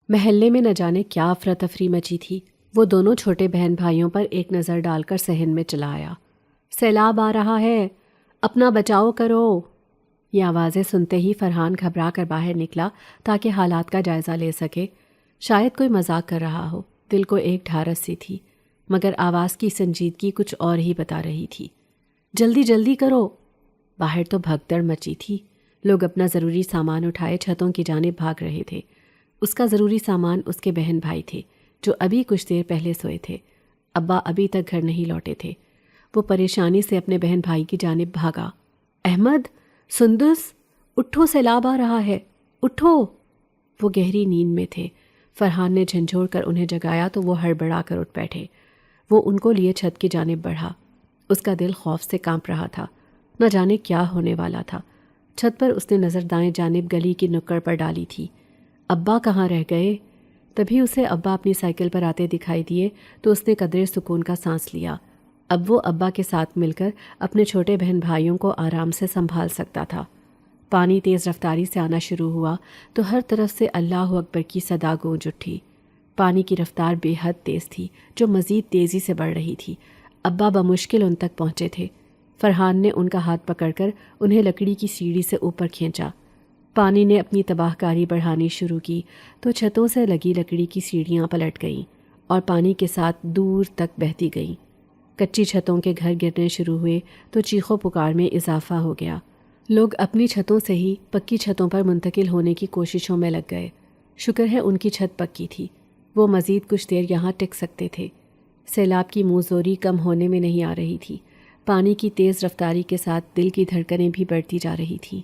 محلے میں نہ جانے کیا افراتفری مچی تھی۔ وہ دونوں چھوٹے بہن بھائیوں پر ایک نظر ڈال کر صحن میں چلا آیا۔ سیلاب آ رہا ہے، اپنا بچاؤ کرو۔ یہ آوازیں سنتے ہی فرحان گھبرا کر باہر نکلا تاکہ حالات کا جائزہ لے سکے۔ شاید کوئی مذاق کر رہا ہو، دل کو ایک ڈھارس سی تھی، مگر آواز کی سنجیدگی کچھ اور ہی بتا رہی تھی۔ جلدی جلدی کرو۔ باہر تو بھگدڑ مچی تھی، لوگ اپنا ضروری سامان اٹھائے چھتوں کی جانب بھاگ رہے تھے۔ اس کا ضروری سامان اس کے بہن بھائی تھے جو ابھی کچھ دیر پہلے سوئے تھے۔ ابا ابھی تک گھر نہیں لوٹے تھے۔ وہ پریشانی سے اپنے بہن بھائی کی جانب بھاگا۔ احمد، سندس، اٹھو، سیلاب آ رہا ہے، اٹھو۔ وہ گہری نیند میں تھے۔ فرحان نے جھنجھوڑ کر انہیں جگایا تو وہ ہڑبڑا کر اٹھ بیٹھے۔ وہ ان کو لیے چھت کی جانب بڑھا۔ اس کا دل خوف سے کانپ رہا تھا، نہ جانے کیا ہونے والا تھا۔ چھت پر اس نے نظر دائیں جانب گلی کی نکڑ پر ڈالی تھی۔ ابا کہاں رہ گئے؟ تبھی اسے ابا اپنی سائیکل پر آتے دکھائی دیے تو اس نے قدرے سکون کا سانس لیا۔ اب وہ ابا کے ساتھ مل کر اپنے چھوٹے بہن بھائیوں کو آرام سے سنبھال سکتا تھا۔ پانی تیز رفتاری سے آنا شروع ہوا تو ہر طرف سے اللہ اکبر کی صدا گونج اٹھی۔ پانی کی رفتار بے حد تیز تھی جو مزید تیزی سے بڑھ رہی تھی۔ ابا بمشکل ان تک پہنچے تھے۔ فرحان نے ان کا ہاتھ پکڑ کر انہیں لکڑی کی سیڑھی سے اوپر کھینچا۔ پانی نے اپنی تباہ کاری بڑھانی شروع کی تو چھتوں سے لگی لکڑی کی سیڑھیاں پلٹ گئیں اور پانی کے ساتھ دور تک بہتی گئیں۔ کچی چھتوں کے گھر گرنے شروع ہوئے تو چیخو پکار میں اضافہ ہو گیا۔ لوگ اپنی چھتوں سے ہی پکی چھتوں پر منتقل ہونے کی کوششوں میں لگ گئے۔ شکر ہے ان کی چھت پکی تھی، وہ مزید کچھ دیر یہاں ٹک سکتے تھے۔ سیلاب کی منہ زوری کم ہونے میں نہیں آ رہی تھی۔ پانی کی تیز رفتاری کے ساتھ دل کی دھڑکنیں بھی بڑھتی جا رہی تھیں۔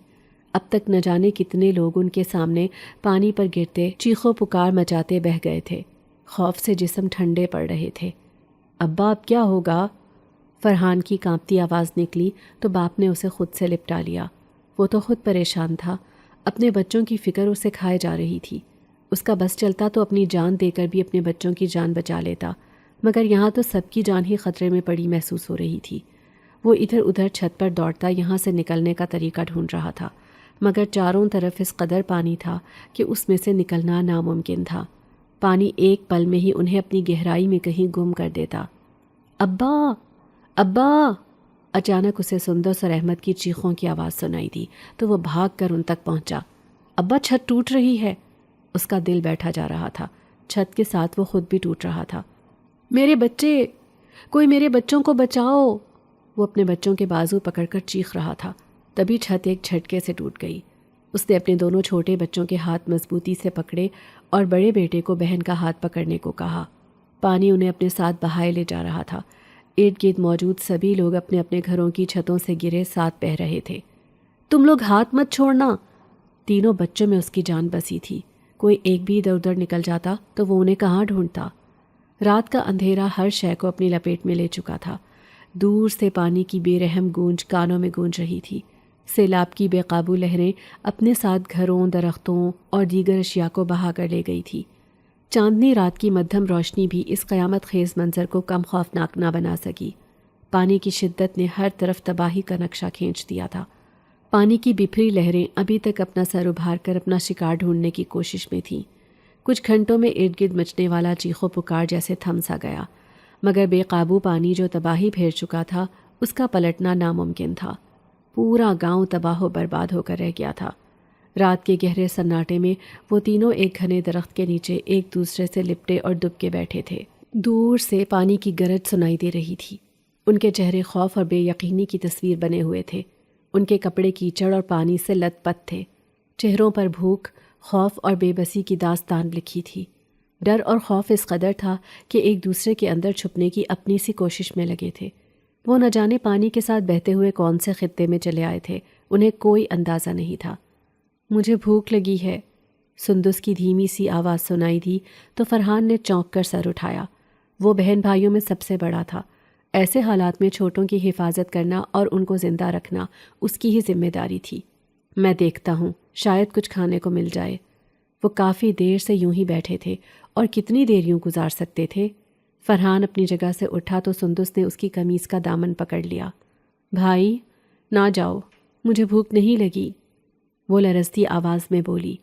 اب تک نہ جانے کتنے لوگ ان کے سامنے پانی پر گرتے چیخو پکار مچاتے بہہ گئے تھے۔ خوف سے جسم ٹھنڈے پڑ رہے تھے۔ ابا اب کیا ہوگا؟ فرحان کی کانپتی آواز نکلی تو باپ نے اسے خود سے لپٹا لیا۔ وہ تو خود پریشان تھا، اپنے بچوں کی فکر اسے کھائے جا رہی تھی۔ اس کا بس چلتا تو اپنی جان دے کر بھی اپنے بچوں کی جان بچا لیتا، مگر یہاں تو سب کی جان ہی خطرے میں پڑی محسوس ہو رہی تھی۔ وہ ادھر ادھر چھت پر دوڑتا یہاں سے نکلنے کا طریقہ ڈھونڈ رہا تھا، مگر چاروں طرف اس قدر پانی تھا کہ اس میں سے نکلنا ناممکن تھا۔ پانی ایک پل میں ہی انہیں اپنی گہرائی میں کہیں گم کر دیتا۔ ابا، ابا! اچانک اسے سندس اور احمد کی چیخوں کی آواز سنائی دی تو وہ بھاگ کر ان تک پہنچا۔ ابا، چھت ٹوٹ رہی ہے۔ اس کا دل بیٹھا جا رہا تھا، چھت کے ساتھ وہ خود بھی ٹوٹ رہا تھا۔ میرے بچے، کوئی میرے بچوں کو بچاؤ! وہ اپنے بچوں کے بازو پکڑ کر چیخ رہا تھا۔ تبھی چھت ایک جھٹکے سے ٹوٹ گئی۔ اس نے اپنے دونوں چھوٹے بچوں کے ہاتھ مضبوطی سے پکڑے اور بڑے بیٹے کو بہن کا ہاتھ پکڑنے کو کہا۔ پانی انہیں اپنے ساتھ بہائے لے جا رہا تھا۔ ارد گرد موجود سبھی لوگ اپنے اپنے گھروں کی چھتوں سے گرے ساتھ بہہ رہے تھے۔ تم لوگ ہاتھ مت چھوڑنا! تینوں بچوں میں اس کی جان بسی تھی۔ کوئی ایک بھی ادھر ادھر نکل جاتا تو وہ انہیں کہاں ڈھونڈتا؟ رات کا اندھیرا ہر شے کو اپنی لپیٹ میں لے چکا تھا۔ دور سے پانی کی بے رحم گونج کانوں میں گونج رہی تھی۔ سیلاب کی بے قابو لہریں اپنے ساتھ گھروں، درختوں اور دیگر اشیاء کو بہا کر لے گئی تھی۔ چاندنی رات کی مدھم روشنی بھی اس قیامت خیز منظر کو کم خوفناک نہ بنا سکی۔ پانی کی شدت نے ہر طرف تباہی کا نقشہ کھینچ دیا تھا۔ پانی کی بکھری لہریں ابھی تک اپنا سر ابھار کر اپنا شکار ڈھونڈنے کی کوشش میں تھیں۔ کچھ گھنٹوں میں ارد گرد مچنے والا چیخو پکار جیسے تھم سا گیا، مگر بے قابو پانی جو تباہی پھیر چکا تھا اس کا پلٹنا ناممکن تھا۔ پورا گاؤں تباہ و برباد ہو کر رہ گیا تھا۔ رات کے گہرے سناٹے میں وہ تینوں ایک گھنے درخت کے نیچے ایک دوسرے سے لپٹے اور دب کے بیٹھے تھے۔ دور سے پانی کی گرج سنائی دے رہی تھی۔ ان کے چہرے خوف اور بے یقینی کی تصویر بنے ہوئے تھے۔ ان کے کپڑے کیچڑ اور پانی سے لت پت تھے۔ چہروں پر بھوک، خوف اور بے بسی کی داستان لکھی تھی۔ ڈر اور خوف اس قدر تھا کہ ایک دوسرے کے اندر چھپنے کی اپنی سی کوشش میں لگے تھے۔ وہ نہ جانے پانی کے ساتھ بہتے ہوئے کون سے خطے میں چلے آئے تھے، انہیں کوئی اندازہ نہیں تھا۔ مجھے بھوک لگی ہے، سندس کی دھیمی سی آواز سنائی دی تو فرحان نے چونک کر سر اٹھایا۔ وہ بہن بھائیوں میں سب سے بڑا تھا۔ ایسے حالات میں چھوٹوں کی حفاظت کرنا اور ان کو زندہ رکھنا اس کی ہی ذمہ داری تھی۔ میں دیکھتا ہوں، شاید کچھ کھانے کو مل جائے۔ وہ کافی دیر سے یوں ہی بیٹھے تھے اور کتنی دیر یوں گزار سکتے تھے؟ فرحان اپنی جگہ سے اٹھا تو سندس نے اس کی قمیص کا دامن پکڑ لیا۔ بھائی، نہ جاؤ، مجھے بھوک نہیں لگی، وہ لرزتی آواز میں بولی۔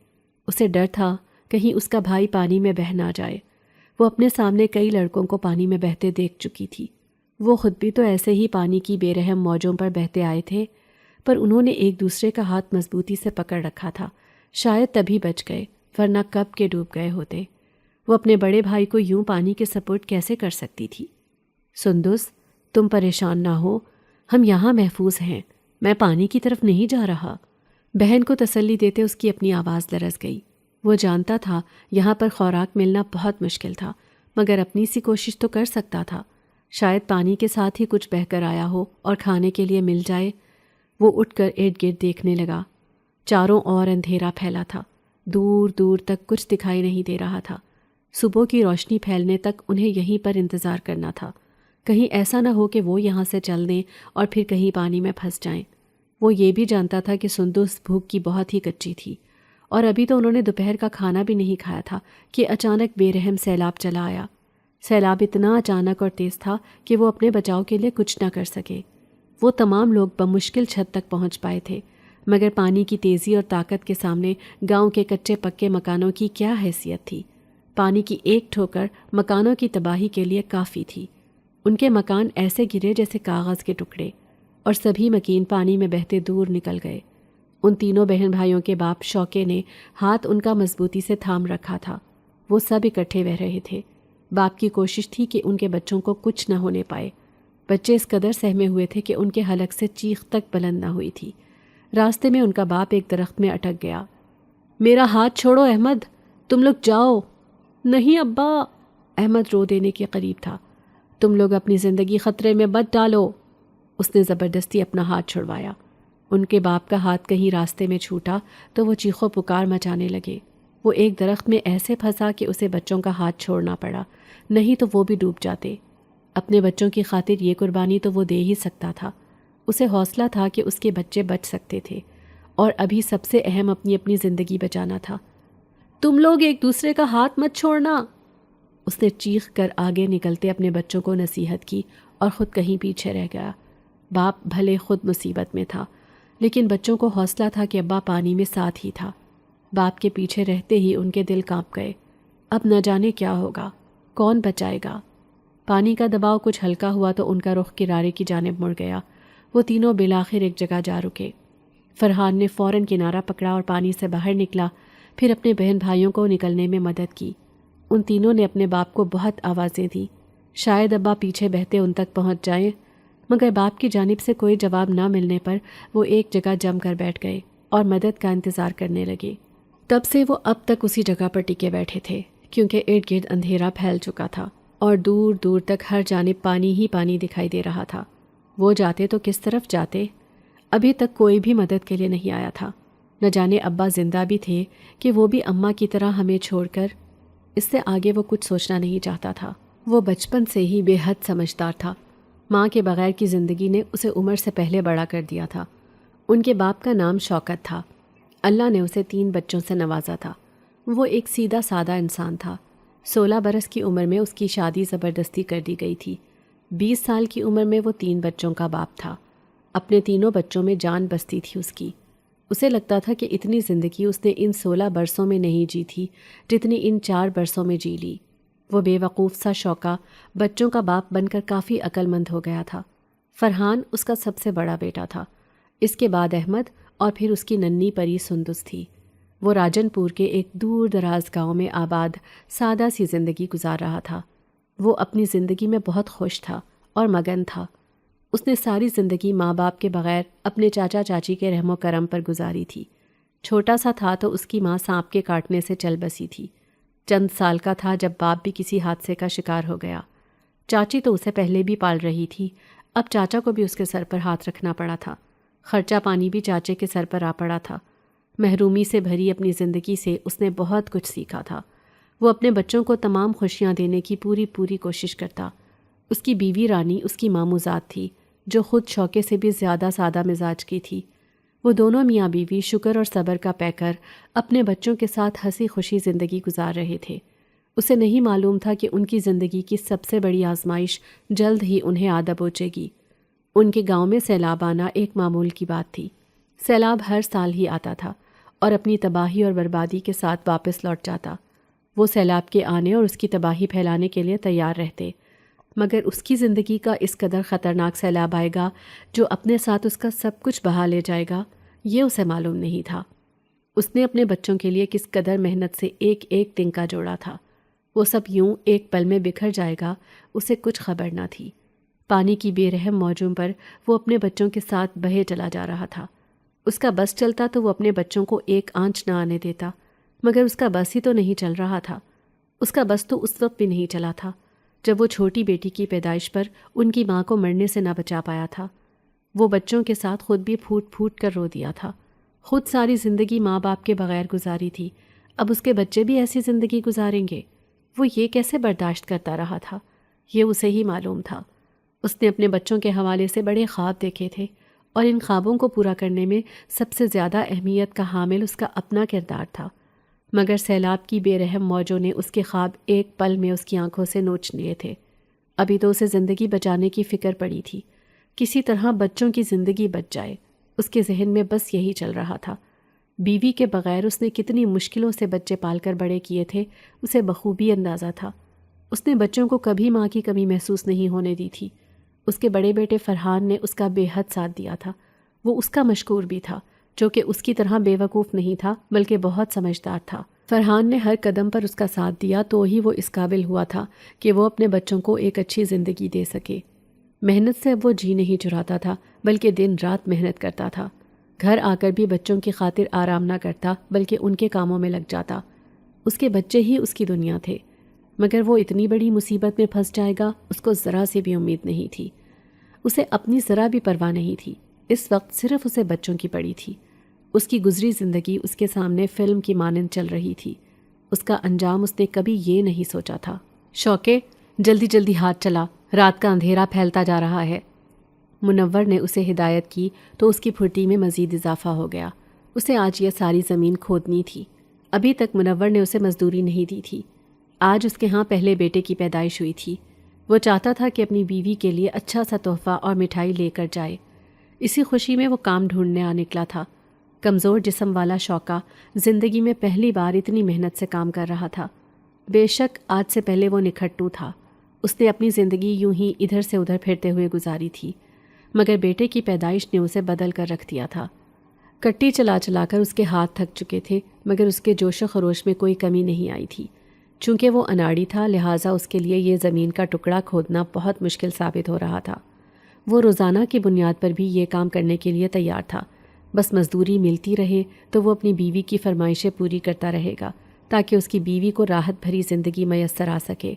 اسے ڈر تھا کہیں اس کا بھائی پانی میں بہہ نہ جائے۔ وہ اپنے سامنے کئی لڑکوں کو پانی میں بہتے دیکھ چکی تھی۔ وہ خود بھی تو ایسے ہی پانی کی بے رحم موجوں پر بہتے آئے تھے، پر انہوں نے ایک دوسرے کا ہاتھ مضبوطی سے پکڑ رکھا تھا، شاید تبھی بچ گئے، ورنہ کب کے ڈوب گئے ہوتے۔ وہ اپنے بڑے بھائی کو یوں پانی کے سپرد کیسے کر سکتی تھی؟ سندس، تم پریشان نہ ہو، ہم یہاں محفوظ ہیں، میں پانی کی طرف نہیں جا رہا۔ بہن کو تسلی دیتے اس کی اپنی آواز لرز گئی۔ وہ جانتا تھا یہاں پر خوراک ملنا بہت مشکل تھا، مگر اپنی سی کوشش تو کر سکتا تھا، شاید پانی کے ساتھ ہی کچھ بہہ کر آیا ہو اور کھانے کے لیے مل جائے۔ وہ اٹھ کر ارد گرد دیکھنے لگا۔ چاروں اور اندھیرا پھیلا تھا، دور دور تک کچھ دکھائی نہیں دے رہا تھا۔ صبح کی روشنی پھیلنے تک انہیں یہیں پر انتظار کرنا تھا، کہیں ایسا نہ ہو کہ وہ یہاں سے چل دیں اور پھر کہیں پانی میں پھنس جائیں۔ وہ یہ بھی جانتا تھا کہ سندس بھوک کی بہت ہی کچی تھی، اور ابھی تو انہوں نے دوپہر کا کھانا بھی نہیں کھایا تھا کہ اچانک بے رحم سیلاب چلا آیا۔ سیلاب اتنا اچانک اور تیز تھا کہ وہ اپنے بچاؤ کے لیے کچھ نہ کر سکے۔ وہ تمام لوگ بمشکل چھت تک پہنچ پائے تھے، مگر پانی کی تیزی اور طاقت کے سامنے گاؤں کے کچے پکے مکانوں کی کیا حیثیت تھی؟ پانی کی ایک ٹھوکر مکانوں کی تباہی کے لیے کافی تھی۔ ان کے مکان ایسے گرے جیسے کاغذ کے ٹکڑے، اور سبھی مکین پانی میں بہتے دور نکل گئے۔ ان تینوں بہن بھائیوں کے باپ شوکے نے ہاتھ ان کا مضبوطی سے تھام رکھا تھا۔ وہ سب اکٹھے بہ رہے تھے۔ باپ کی کوشش تھی کہ ان کے بچوں کو کچھ نہ ہونے پائے۔ بچے اس قدر سہمے ہوئے تھے کہ ان کے حلق سے چیخ تک بلند نہ ہوئی تھی۔ راستے میں ان کا باپ ایک درخت میں اٹک گیا۔ میرا ہاتھ چھوڑو احمد، تم لوگ جاؤ۔ نہیں ابا، احمد رو دینے کے قریب تھا۔ تم لوگ اپنی زندگی خطرے میں مت ڈالو۔ اس نے زبردستی اپنا ہاتھ چھڑوایا۔ ان کے باپ کا ہاتھ کہیں راستے میں چھوٹا تو وہ چیخو پکار مچانے لگے۔ وہ ایک درخت میں ایسے پھنسا کہ اسے بچوں کا ہاتھ چھوڑنا پڑا، نہیں تو وہ بھی ڈوب جاتے۔ اپنے بچوں کی خاطر یہ قربانی تو وہ دے ہی سکتا تھا۔ اسے حوصلہ تھا کہ اس کے بچے بچ سکتے تھے، اور ابھی سب سے اہم اپنی زندگی بچانا تھا۔ تم لوگ ایک دوسرے کا ہاتھ مت چھوڑنا، اس نے چیخ کر آگے نکلتے اپنے بچوں کو نصیحت کی، اور خود کہیں پیچھے رہ گیا۔ باپ بھلے خود مصیبت میں تھا، لیکن بچوں کو حوصلہ تھا کہ ابا پانی میں ساتھ ہی تھا۔ باپ کے پیچھے رہتے ہی ان کے دل کانپ گئے۔ اب نہ جانے کیا ہوگا، کون بچائے گا؟ پانی کا دباؤ کچھ ہلکا ہوا تو ان کا رخ کنارے کی جانب مڑ گیا۔ وہ تینوں بالآخر ایک جگہ جا رکے۔ فرحان نے فوراً کنارہ پکڑا اور پانی سے باہر نکلا، پھر اپنے بہن بھائیوں کو نکلنے میں مدد کی۔ ان تینوں نے اپنے باپ کو بہت آوازیں دیں، شاید ابا پیچھے بہتے ان تک پہنچ جائیں، مگر باپ کی جانب سے کوئی جواب نہ ملنے پر وہ ایک جگہ جم کر بیٹھ گئے اور مدد کا انتظار کرنے لگے۔ تب سے وہ اب تک اسی جگہ پر ٹکے بیٹھے تھے، کیونکہ ارد گرد اندھیرا پھیل چکا تھا اور دور دور تک ہر جانب پانی ہی پانی دکھائی دے رہا تھا۔ وہ جاتے تو کس طرف جاتے؟ ابھی تک کوئی بھی مدد کے لیے نہیں آیا تھا۔ نہ جانے ابا زندہ بھی تھے کہ وہ بھی اماں کی طرح ہمیں چھوڑ کر۔ اس سے آگے وہ کچھ سوچنا نہیں چاہتا تھا۔ وہ بچپن سے ہی بے حد سمجھدار تھا۔ ماں کے بغیر کی زندگی نے اسے عمر سے پہلے بڑا کر دیا تھا۔ ان کے باپ کا نام شوکت تھا۔ اللہ نے اسے 3 بچوں سے نوازا تھا۔ وہ ایک سیدھا سادہ انسان تھا۔ 16 برس کی عمر میں اس کی شادی زبردستی کر دی گئی تھی۔ 20 سال کی عمر میں وہ 3 بچوں کا باپ تھا۔ اپنے تینوں بچوں میں جان بستی تھی اس کی۔ اسے لگتا تھا کہ اتنی زندگی اس نے ان 16 برسوں میں نہیں جی تھی جتنی ان 4 برسوں میں جی لی۔ وہ بے وقوف سا شوکا بچوں کا باپ بن کر کافی عقل مند ہو گیا تھا۔ فرحان اس کا سب سے بڑا بیٹا تھا۔ اس کے بعد احمد، اور پھر اس کی ننھی پری سندس تھی۔ وہ راجن پور کے ایک دور دراز گاؤں میں آباد سادہ سی زندگی گزار رہا تھا۔ وہ اپنی زندگی میں بہت خوش تھا اور مگن تھا۔ اس نے ساری زندگی ماں باپ کے بغیر اپنے چاچا چاچی کے رحم و کرم پر گزاری تھی۔ چھوٹا سا تھا تو اس کی ماں سانپ کے کاٹنے سے چل بسی تھی۔ چند سال کا تھا جب باپ بھی کسی حادثے کا شکار ہو گیا۔ چاچی تو اسے پہلے بھی پال رہی تھی، اب چاچا کو بھی اس کے سر پر ہاتھ رکھنا پڑا تھا۔ خرچہ پانی بھی چاچے کے سر پر آ پڑا تھا۔ محرومی سے بھری اپنی زندگی سے اس نے بہت کچھ سیکھا تھا۔ وہ اپنے بچوں کو تمام خوشیاں دینے کی پوری کوشش کرتا۔ اس کی بیوی رانی اس کی ماموں ذات تھی، جو خود شوکے سے بھی زیادہ سادہ مزاج کی تھی۔ وہ دونوں میاں بیوی شکر اور صبر کا پیکر اپنے بچوں کے ساتھ ہنسی خوشی زندگی گزار رہے تھے۔ اسے نہیں معلوم تھا کہ ان کی زندگی کی سب سے بڑی آزمائش جلد ہی انہیں آ دبوچے گی۔ ان کے گاؤں میں سیلاب آنا ایک معمول کی بات تھی۔ سیلاب ہر سال ہی آتا تھا اور اپنی تباہی اور بربادی کے ساتھ واپس لوٹ جاتا۔ وہ سیلاب کے آنے اور اس کی تباہی پھیلانے کے لیے تیار رہتے، مگر اس کی زندگی کا اس قدر خطرناک سیلاب آئے گا جو اپنے ساتھ اس کا سب کچھ بہا لے جائے گا، یہ اسے معلوم نہیں تھا۔ اس نے اپنے بچوں کے لیے کس قدر محنت سے ایک ایک تنکا جوڑا تھا، وہ سب یوں ایک پل میں بکھر جائے گا، اسے کچھ خبر نہ تھی۔ پانی کی بے رحم موجوں پر وہ اپنے بچوں کے ساتھ بہے چلا جا رہا تھا۔ اس کا بس چلتا تو وہ اپنے بچوں کو ایک آنچ نہ آنے دیتا، مگر اس کا بس ہی تو نہیں چل رہا تھا۔ اس کا بس تو اس وقت بھی نہیں چلا تھا جب وہ چھوٹی بیٹی کی پیدائش پر ان کی ماں کو مرنے سے نہ بچا پایا تھا۔ وہ بچوں کے ساتھ خود بھی پھوٹ پھوٹ کر رو دیا تھا۔ خود ساری زندگی ماں باپ کے بغیر گزاری تھی، اب اس کے بچے بھی ایسی زندگی گزاریں گے؟ وہ یہ کیسے برداشت کرتا رہا تھا؟ یہ اسے ہی معلوم تھا۔ اس نے اپنے بچوں کے حوالے سے بڑے خواب دیکھے تھے، اور ان خوابوں کو پورا کرنے میں سب سے زیادہ اہمیت کا حامل اس کا اپنا کردار تھا، مگر سیلاب کی بے رحم موجوں نے اس کے خواب ایک پل میں اس کی آنکھوں سے نوچ لیے تھے۔ ابھی تو اسے زندگی بچانے کی فکر پڑی تھی، کسی طرح بچوں کی زندگی بچ جائے، اس کے ذہن میں بس یہی چل رہا تھا۔ بیوی کے بغیر اس نے کتنی مشکلوں سے بچے پال کر بڑے کیے تھے، اسے بخوبی اندازہ تھا۔ اس نے بچوں کو کبھی ماں کی کمی محسوس نہیں ہونے دی تھی۔ اس کے بڑے بیٹے فرحان نے اس کا بے حد ساتھ دیا تھا۔ وہ اس کا مشکور بھی تھا، جو کہ اس کی طرح بے وقوف نہیں تھا بلکہ بہت سمجھدار تھا۔ فرحان نے ہر قدم پر اس کا ساتھ دیا تو ہی وہ اس قابل ہوا تھا کہ وہ اپنے بچوں کو ایک اچھی زندگی دے سکے۔ محنت سے اب وہ جی نہیں چراتا تھا بلکہ دن رات محنت کرتا تھا۔ گھر آ کر بھی بچوں کی خاطر آرام نہ کرتا بلکہ ان کے کاموں میں لگ جاتا۔ اس کے بچے ہی اس کی دنیا تھے، مگر وہ اتنی بڑی مصیبت میں پھنس جائے گا اس کو ذرا سی بھی امید نہیں تھی۔ اسے اپنی ذرا بھی پرواہ نہیں تھی، اس وقت صرف اسے بچوں کی پڑی تھی۔ اس کی گزری زندگی اس کے سامنے فلم کی مانند چل رہی تھی۔ اس کا انجام اس نے کبھی یہ نہیں سوچا تھا۔ شوقے، جلدی جلدی ہاتھ چلا، رات کا اندھیرا پھیلتا جا رہا ہے۔ منور نے اسے ہدایت کی تو اس کی پھرتی میں مزید اضافہ ہو گیا۔ اسے آج یہ ساری زمین کھودنی تھی۔ ابھی تک منور نے اسے مزدوری نہیں دی تھی۔ آج اس کے ہاں پہلے بیٹے کی پیدائش ہوئی تھی۔ وہ چاہتا تھا کہ اپنی بیوی کے لیے اچھا سا تحفہ اور مٹھائی لے کر جائے۔ اسی خوشی میں وہ کام ڈھونڈنے آ نکلا تھا۔ کمزور جسم والا شوقا زندگی میں پہلی بار اتنی محنت سے کام کر رہا تھا۔ بے شک آج سے پہلے وہ نکھٹو تھا۔ اس نے اپنی زندگی یوں ہی ادھر سے ادھر پھرتے ہوئے گزاری تھی، مگر بیٹے کی پیدائش نے اسے بدل کر رکھ دیا تھا۔ کٹی چلا چلا کر اس کے ہاتھ تھک چکے تھے، مگر اس کے جوش و خروش میں کوئی کمی نہیں آئی تھی۔ چونکہ وہ اناڑی تھا لہٰذا اس کے لیے یہ زمین کا ٹکڑا کھودنا بہت مشکل ثابت ہو رہا تھا۔ وہ روزانہ کی بنیاد پر بھی یہ کام کرنے کے لیے تیار تھا۔ بس مزدوری ملتی رہے تو وہ اپنی بیوی کی فرمائشیں پوری کرتا رہے گا تاکہ اس کی بیوی کو راحت بھری زندگی میسر آ سکے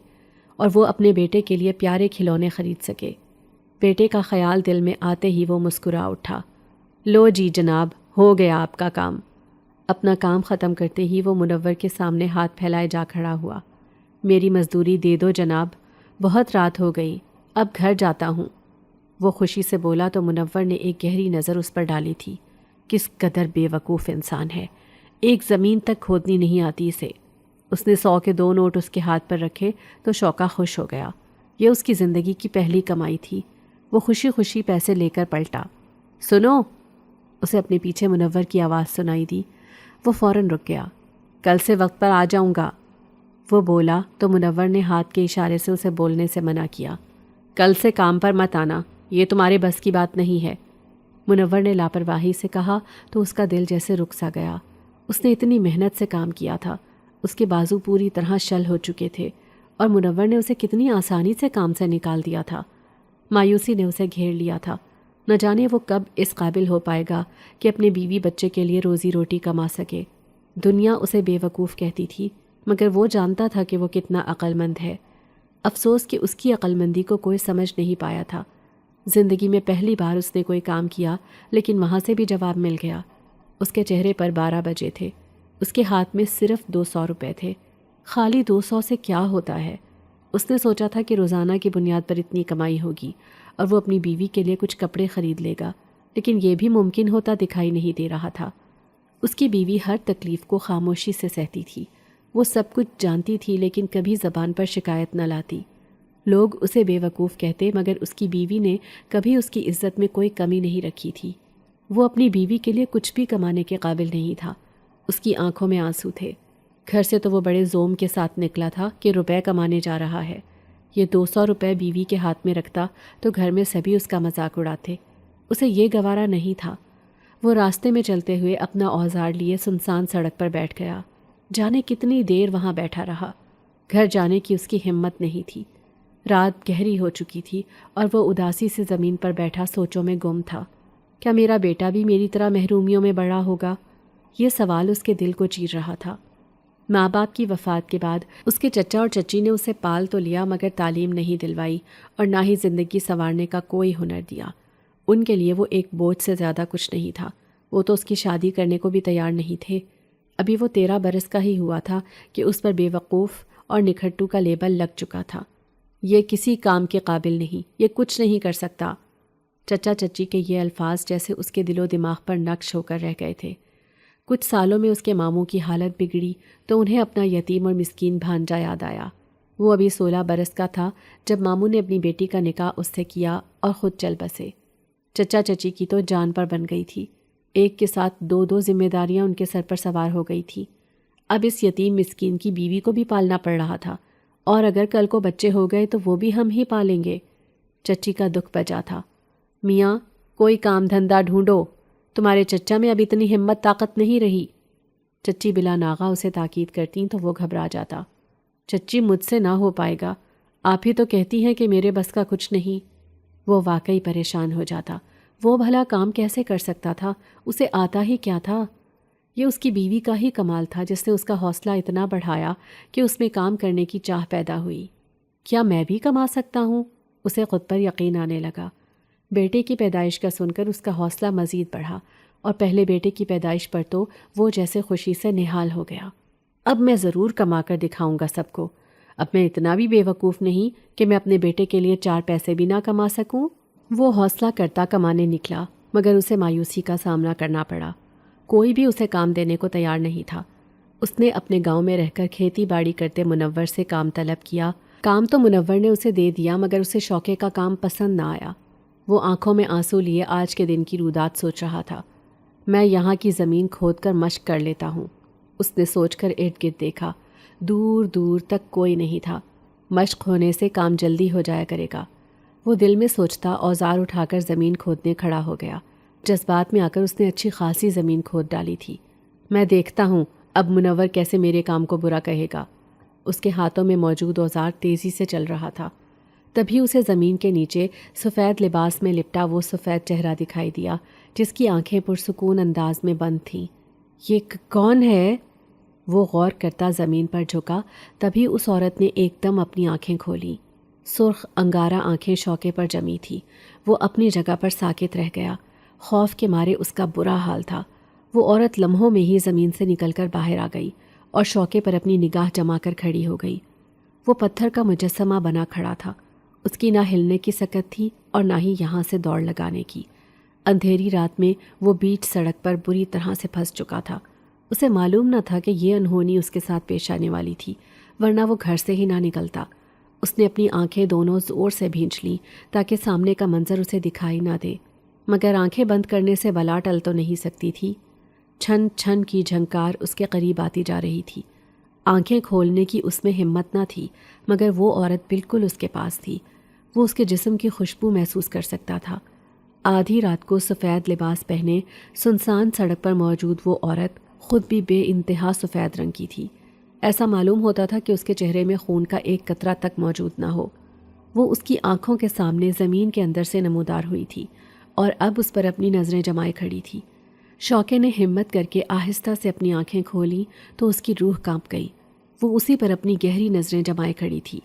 اور وہ اپنے بیٹے کے لیے پیارے کھلونے خرید سکے۔ بیٹے کا خیال دل میں آتے ہی وہ مسکرا اٹھا۔ لو جی جناب، ہو گیا آپ کا کام۔ اپنا کام ختم کرتے ہی وہ منور کے سامنے ہاتھ پھیلائے جا کھڑا ہوا۔ میری مزدوری دے دو جناب، بہت رات ہو گئی، اب گھر جاتا ہوں۔ وہ خوشی سے بولا تو منور نے ایک گہری نظر اس پر ڈالی تھی۔ کس قدر بے وقوف انسان ہے، ایک زمین تک کھودنی نہیں آتی اسے۔ اس نے 100 کے 2 نوٹ اس کے ہاتھ پر رکھے تو شوقا خوش ہو گیا۔ یہ اس کی زندگی کی پہلی کمائی تھی۔ وہ خوشی خوشی پیسے لے کر پلٹا۔ سنو، اسے اپنے پیچھے منور کی آواز سنائی دی۔ وہ فوراً رک گیا۔ کل سے وقت پر آ جاؤں گا، وہ بولا تو منور نے ہاتھ کے اشارے سے اسے بولنے سے منع کیا۔ کل سے کام پر مت آنا، یہ تمہارے بس کی بات نہیں ہے۔ منور نے لاپرواہی سے کہا تو اس کا دل جیسے رک سا گیا۔ اس نے اتنی محنت سے کام کیا تھا، اس کے بازو پوری طرح شل ہو چکے تھے اور منور نے اسے کتنی آسانی سے کام سے نکال دیا تھا۔ مایوسی نے اسے گھیر لیا تھا۔ نہ جانے وہ کب اس قابل ہو پائے گا کہ اپنے بیوی بچے کے لیے روزی روٹی کما سکے۔ دنیا اسے بے وقوف کہتی تھی، مگر وہ جانتا تھا کہ وہ کتنا عقل مند ہے۔ افسوس کہ اس کی عقل مندی کو کوئی سمجھ نہیں پایا تھا۔ زندگی میں پہلی بار اس نے کوئی کام کیا، لیکن وہاں سے بھی جواب مل گیا۔ اس کے چہرے پر 12 بجے تھے، اس کے ہاتھ میں صرف 200 روپے تھے۔ خالی 200 سے کیا ہوتا ہے؟ اس نے سوچا تھا کہ روزانہ کی بنیاد پر اتنی کمائی ہوگی اور وہ اپنی بیوی کے لیے کچھ کپڑے خرید لے گا، لیکن یہ بھی ممکن ہوتا دکھائی نہیں دے رہا تھا۔ اس کی بیوی ہر تکلیف کو خاموشی سے سہتی تھی۔ وہ سب کچھ جانتی تھی لیکن کبھی زبان پر شکایت نہ لاتی۔ لوگ اسے بے وقوف کہتے، مگر اس کی بیوی نے کبھی اس کی عزت میں کوئی کمی نہیں رکھی تھی۔ وہ اپنی بیوی کے لیے کچھ بھی کمانے کے قابل نہیں تھا، اس کی آنکھوں میں آنسو تھے۔ گھر سے تو وہ بڑے زوم کے ساتھ نکلا تھا کہ روپے کمانے جا رہا ہے۔ یہ 200 روپے بیوی کے ہاتھ میں رکھتا تو گھر میں سبھی اس کا مذاق اڑاتے۔ اسے یہ گوارا نہیں تھا۔ وہ راستے میں چلتے ہوئے اپنا اوزار لیے سنسان سڑک پر بیٹھ گیا۔ جانے کتنی دیر وہاں بیٹھا رہا۔ گھر جانے کی اس کی ہمت نہیں تھی۔ رات گہری ہو چکی تھی اور وہ اداسی سے زمین پر بیٹھا سوچوں میں گم تھا۔ کیا میرا بیٹا بھی میری طرح محرومیوں میں بڑا ہوگا؟ یہ سوال اس کے دل کو چیر رہا تھا۔ ماں باپ کی وفات کے بعد اس کے چچا اور چچی نے اسے پال تو لیا مگر تعلیم نہیں دلوائی اور نہ ہی زندگی سنوارنے کا کوئی ہنر دیا۔ ان کے لیے وہ ایک بوجھ سے زیادہ کچھ نہیں تھا۔ وہ تو اس کی شادی کرنے کو بھی تیار نہیں تھے۔ ابھی وہ 13 برس کا ہی ہوا تھا کہ اس پر بے وقوف اور نکھٹو کا لیبل لگ چکا تھا۔ یہ کسی کام کے قابل نہیں، یہ کچھ نہیں کر سکتا۔ چچا چچی کے یہ الفاظ جیسے اس کے دل و دماغ پر نقش ہو کر رہ گئے تھے۔ کچھ سالوں میں اس کے ماموں کی حالت بگڑی تو انہیں اپنا یتیم اور مسکین بھانجا یاد آیا۔ وہ ابھی 16 برس کا تھا جب ماموں نے اپنی بیٹی کا نکاح اس سے کیا اور خود چل بسے۔ چچا چچی کی تو جان پر بن گئی تھی۔ ایک کے ساتھ 2 ذمہ داریاں ان کے سر پر سوار ہو گئی تھی۔ اب اس یتیم مسکین کی بیوی کو بھی پالنا پڑ رہا تھا، اور اگر کل کو بچے ہو گئے تو وہ بھی ہم ہی پالیں گے۔ چچی کا دکھ بجا تھا۔ میاں کوئی کام دھندا ڈھونڈو، تمہارے چچا میں اب اتنی ہمت طاقت نہیں رہی۔ چچی بلا ناغہ اسے تاکید کرتی تو وہ گھبرا جاتا۔ چچی مجھ سے نہ ہو پائے گا، آپ ہی تو کہتی ہیں کہ میرے بس کا کچھ نہیں۔ وہ واقعی پریشان ہو جاتا۔ وہ بھلا کام کیسے کر سکتا تھا؟ اسے آتا ہی کیا تھا؟ یہ اس کی بیوی کا ہی کمال تھا جس نے اس کا حوصلہ اتنا بڑھایا کہ اس میں کام کرنے کی چاہ پیدا ہوئی۔ کیا میں بھی کما سکتا ہوں؟ اسے خود پر یقین آنے لگا۔ بیٹے کی پیدائش کا سن کر اس کا حوصلہ مزید بڑھا، اور پہلے بیٹے کی پیدائش پر تو وہ جیسے خوشی سے نہال ہو گیا۔ اب میں ضرور کما کر دکھاؤں گا سب کو۔ اب میں اتنا بھی بے وقوف نہیں کہ میں اپنے بیٹے کے لیے 4 پیسے بھی نہ کما سکوں۔ وہ حوصلہ کرتا کمانے نکلا، مگر اسے مایوسی کا سامنا کرنا پڑا۔ کوئی بھی اسے کام دینے کو تیار نہیں تھا۔ اس نے اپنے گاؤں میں رہ کر کھیتی باڑی کرتے منور سے کام طلب کیا۔ کام تو منور نے اسے دے دیا مگر اسے شوقے کا کام پسند نہ آیا۔ وہ آنکھوں میں آنسو لیے آج کے دن کی رودات سوچ رہا تھا۔ میں یہاں کی زمین کھود کر مشق کر لیتا ہوں۔ اس نے سوچ کر ارد گرد دیکھا۔ دور دور تک کوئی نہیں تھا۔ مشق ہونے سے کام جلدی ہو جایا کرے گا۔ وہ دل میں سوچتا اوزار اٹھا کر زمین کھودنے کھڑا ہو گیا۔ جذبات میں آ کر اس نے اچھی خاصی زمین کھود ڈالی تھی۔ میں دیکھتا ہوں اب منور کیسے میرے کام کو برا کہے گا۔ اس کے ہاتھوں میں موجود اوزار تیزی سے چل رہا تھا۔ تبھی اسے زمین کے نیچے سفید لباس میں لپٹا وہ سفید چہرہ دکھائی دیا جس کی آنکھیں پرسکون انداز میں بند تھیں۔ یہ کون ہے؟ وہ غور کرتا زمین پر جھکا۔ تبھی اس عورت نے ایک دم اپنی آنکھیں کھولیں۔ سرخ انگارہ آنکھیں شوکے پر جمی تھی۔ وہ اپنی جگہ پر ساکت رہ گیا۔ خوف کے مارے اس کا برا حال تھا۔ وہ عورت لمحوں میں ہی زمین سے نکل کر باہر آ گئی اور شوکے پر اپنی نگاہ جما کر کھڑی ہو گئی۔ وہ پتھر کا مجسمہ بنا کھڑا تھا۔ اس کی نہ ہلنے کی سکت تھی اور نہ ہی یہاں سے دوڑ لگانے کی۔ اندھیری رات میں وہ بیچ سڑک پر بری طرح سے پھنس چکا تھا۔ اسے معلوم نہ تھا کہ یہ انہونی اس کے ساتھ پیش آنے والی تھی، ورنہ وہ گھر سے ہی نہ نکلتا۔ اس نے اپنی آنکھیں دونوں زور سے بھینچ لیں تاکہ سامنے کا منظر اسے دکھائی نہ دے، مگر آنکھیں بند کرنے سے بلا ٹل تو نہیں سکتی تھی۔ چھن چھن کی جھنکار اس کے قریب آتی جا رہی تھی۔ آنکھیں کھولنے کی اس میں ہمت نہ تھی، مگر وہ عورت بالکل اس کے پاس تھی۔ وہ اس کے جسم کی خوشبو محسوس کر سکتا تھا۔ آدھی رات کو سفید لباس پہنے سنسان سڑک پر موجود وہ عورت خود بھی بے انتہا سفید رنگ کی تھی۔ ایسا معلوم ہوتا تھا کہ اس کے چہرے میں خون کا ایک قطرہ تک موجود نہ ہو۔ وہ اس کی آنکھوں کے سامنے زمین کے اندر سے نمودار ہوئی تھی اور اب اس پر اپنی نظریں جمائے کھڑی تھی۔ شوکے نے ہمت کر کے آہستہ سے اپنی آنکھیں کھولیں تو اس کی روح کانپ گئی۔ وہ اسی پر اپنی گہری نظریں جمائے کھڑی تھی۔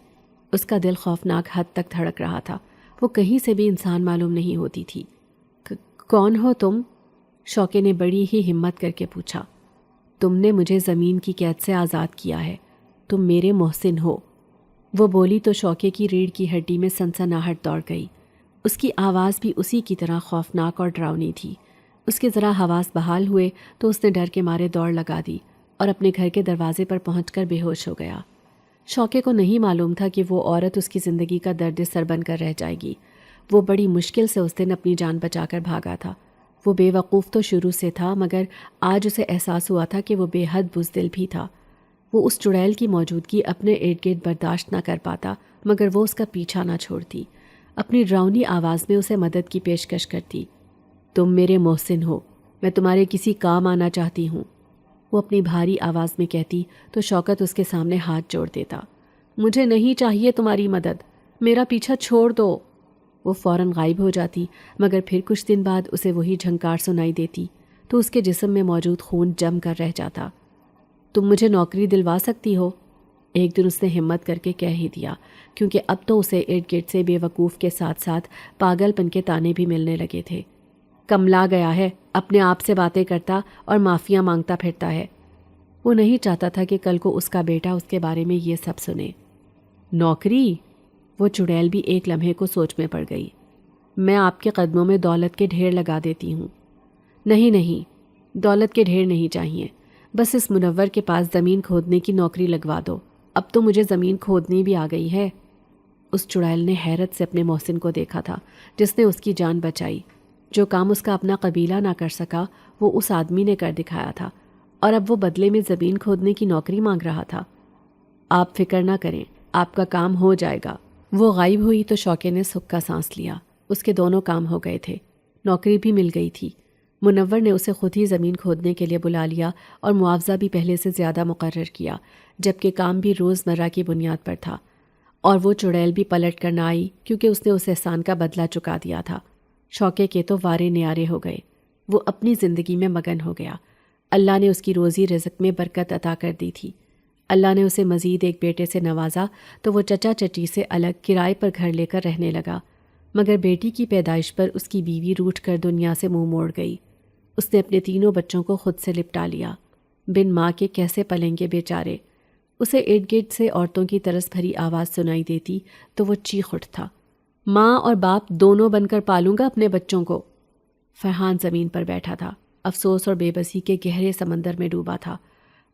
اس کا دل خوفناک حد تک دھڑک رہا تھا۔ وہ کہیں سے بھی انسان معلوم نہیں ہوتی تھی۔ کون ہو تم؟ شوکے نے بڑی ہی ہمت کر کے پوچھا۔ تم نے مجھے زمین کی قید سے آزاد کیا ہے، تم میرے محسن ہو۔ وہ بولی تو شوکے کی ریڑھ کی ہڈی میں سنسناہٹ دوڑ گئی۔ اس کی آواز بھی اسی کی طرح خوفناک اور ڈراؤنی تھی۔ اس کے ذرا حواس بحال ہوئے تو اس نے ڈر کے مارے دوڑ لگا دی اور اپنے گھر کے دروازے پر پہنچ کر بے ہوش ہو گیا۔ شوکے کو نہیں معلوم تھا کہ وہ عورت اس کی زندگی کا درد سر بن کر رہ جائے گی۔ وہ بڑی مشکل سے اس دن اپنی جان بچا کر بھاگا تھا۔ وہ بے وقوف تو شروع سے تھا، مگر آج اسے احساس ہوا تھا کہ وہ بے حد بزدل بھی تھا۔ وہ اس چڑیل کی موجودگی اپنے ارد گرد برداشت نہ کر پاتا، مگر وہ اس کا پیچھا نہ چھوڑتی۔ اپنی ڈراؤنی آواز میں اسے مدد کی پیشکش کرتی۔ تم میرے محسن ہو، میں تمہارے کسی کام آنا چاہتی ہوں، وہ اپنی بھاری آواز میں کہتی تو شوکت اس کے سامنے ہاتھ جوڑ دیتا۔ مجھے نہیں چاہیے تمہاری مدد، میرا پیچھا چھوڑ دو۔ وہ فوراً غائب ہو جاتی، مگر پھر کچھ دن بعد اسے وہی جھنکار سنائی دیتی تو اس کے جسم میں موجود خون جم کر رہ جاتا۔ تم مجھے نوکری دلوا سکتی ہو، ایک دن اس نے ہمت کر کے کہہ ہی دیا، کیونکہ اب تو اسے ارد گرد سے بے وقوف کے ساتھ ساتھ پاگل پن کے تانے بھی ملنے لگے تھے۔ کملا گیا ہے، اپنے آپ سے باتیں کرتا اور معافیاں مانگتا پھرتا ہے۔ وہ نہیں چاہتا تھا کہ کل کو اس کا بیٹا اس کے بارے میں یہ سب سنے۔ نوکری؟ وہ چڑیل بھی ایک لمحے کو سوچ میں پڑ گئی۔ میں آپ کے قدموں میں دولت کے ڈھیر لگا دیتی ہوں۔ نہیں نہیں، دولت کے ڈھیر نہیں چاہیے، بس اس منور کے پاس زمین کھودنے کی نوکری لگوا دو، اب تو مجھے زمین کھودنی بھی آ گئی ہے۔ اس چڑیل نے حیرت سے اپنے محسن کو دیکھا تھا جس نے اس کی جان بچائی۔ جو کام اس کا اپنا قبیلہ نہ کر سکا وہ اس آدمی نے کر دکھایا تھا، اور اب وہ بدلے میں زمین کھودنے کی نوکری مانگ رہا تھا۔ آپ فکر نہ کریں، آپ کا کام ہو جائے گا۔ وہ غائب ہوئی تو شوکے نے سکھ کا سانس لیا۔ اس کے دونوں کام ہو گئے تھے، نوکری بھی مل گئی تھی۔ منور نے اسے خود ہی زمین کھودنے کے لیے بلا لیا اور معاوضہ بھی پہلے سے زیادہ مقرر کیا، جبکہ کام بھی روزمرہ کی بنیاد پر تھا۔ اور وہ چڑیل بھی پلٹ کر نہ آئی کیونکہ اس نے اس احسان کا بدلہ چکا دیا تھا۔ شوکے کے تو وارے نیارے ہو گئے، وہ اپنی زندگی میں مگن ہو گیا۔ اللہ نے اس کی روزی رزق میں برکت عطا کر دی تھی۔ اللہ نے اسے مزید ایک بیٹے سے نوازا تو وہ چچا چچی سے الگ کرائے پر گھر لے کر رہنے لگا، مگر بیٹی کی پیدائش پر اس کی بیوی روٹھ کر دنیا سے منہ موڑ گئی۔ اس نے اپنے تینوں بچوں کو خود سے لپٹا لیا۔ بن ماں کے کیسے پلیں گے بیچارے۔ اسے ارد گرد سے عورتوں کی طرز بھری آواز سنائی دیتی تو وہ چیخ اٹھتا، ماں اور باپ دونوں بن کر پالوں گا اپنے بچوں کو۔ فرحان زمین پر بیٹھا تھا، افسوس اور بے بسی کے گہرے سمندر میں ڈوبا تھا۔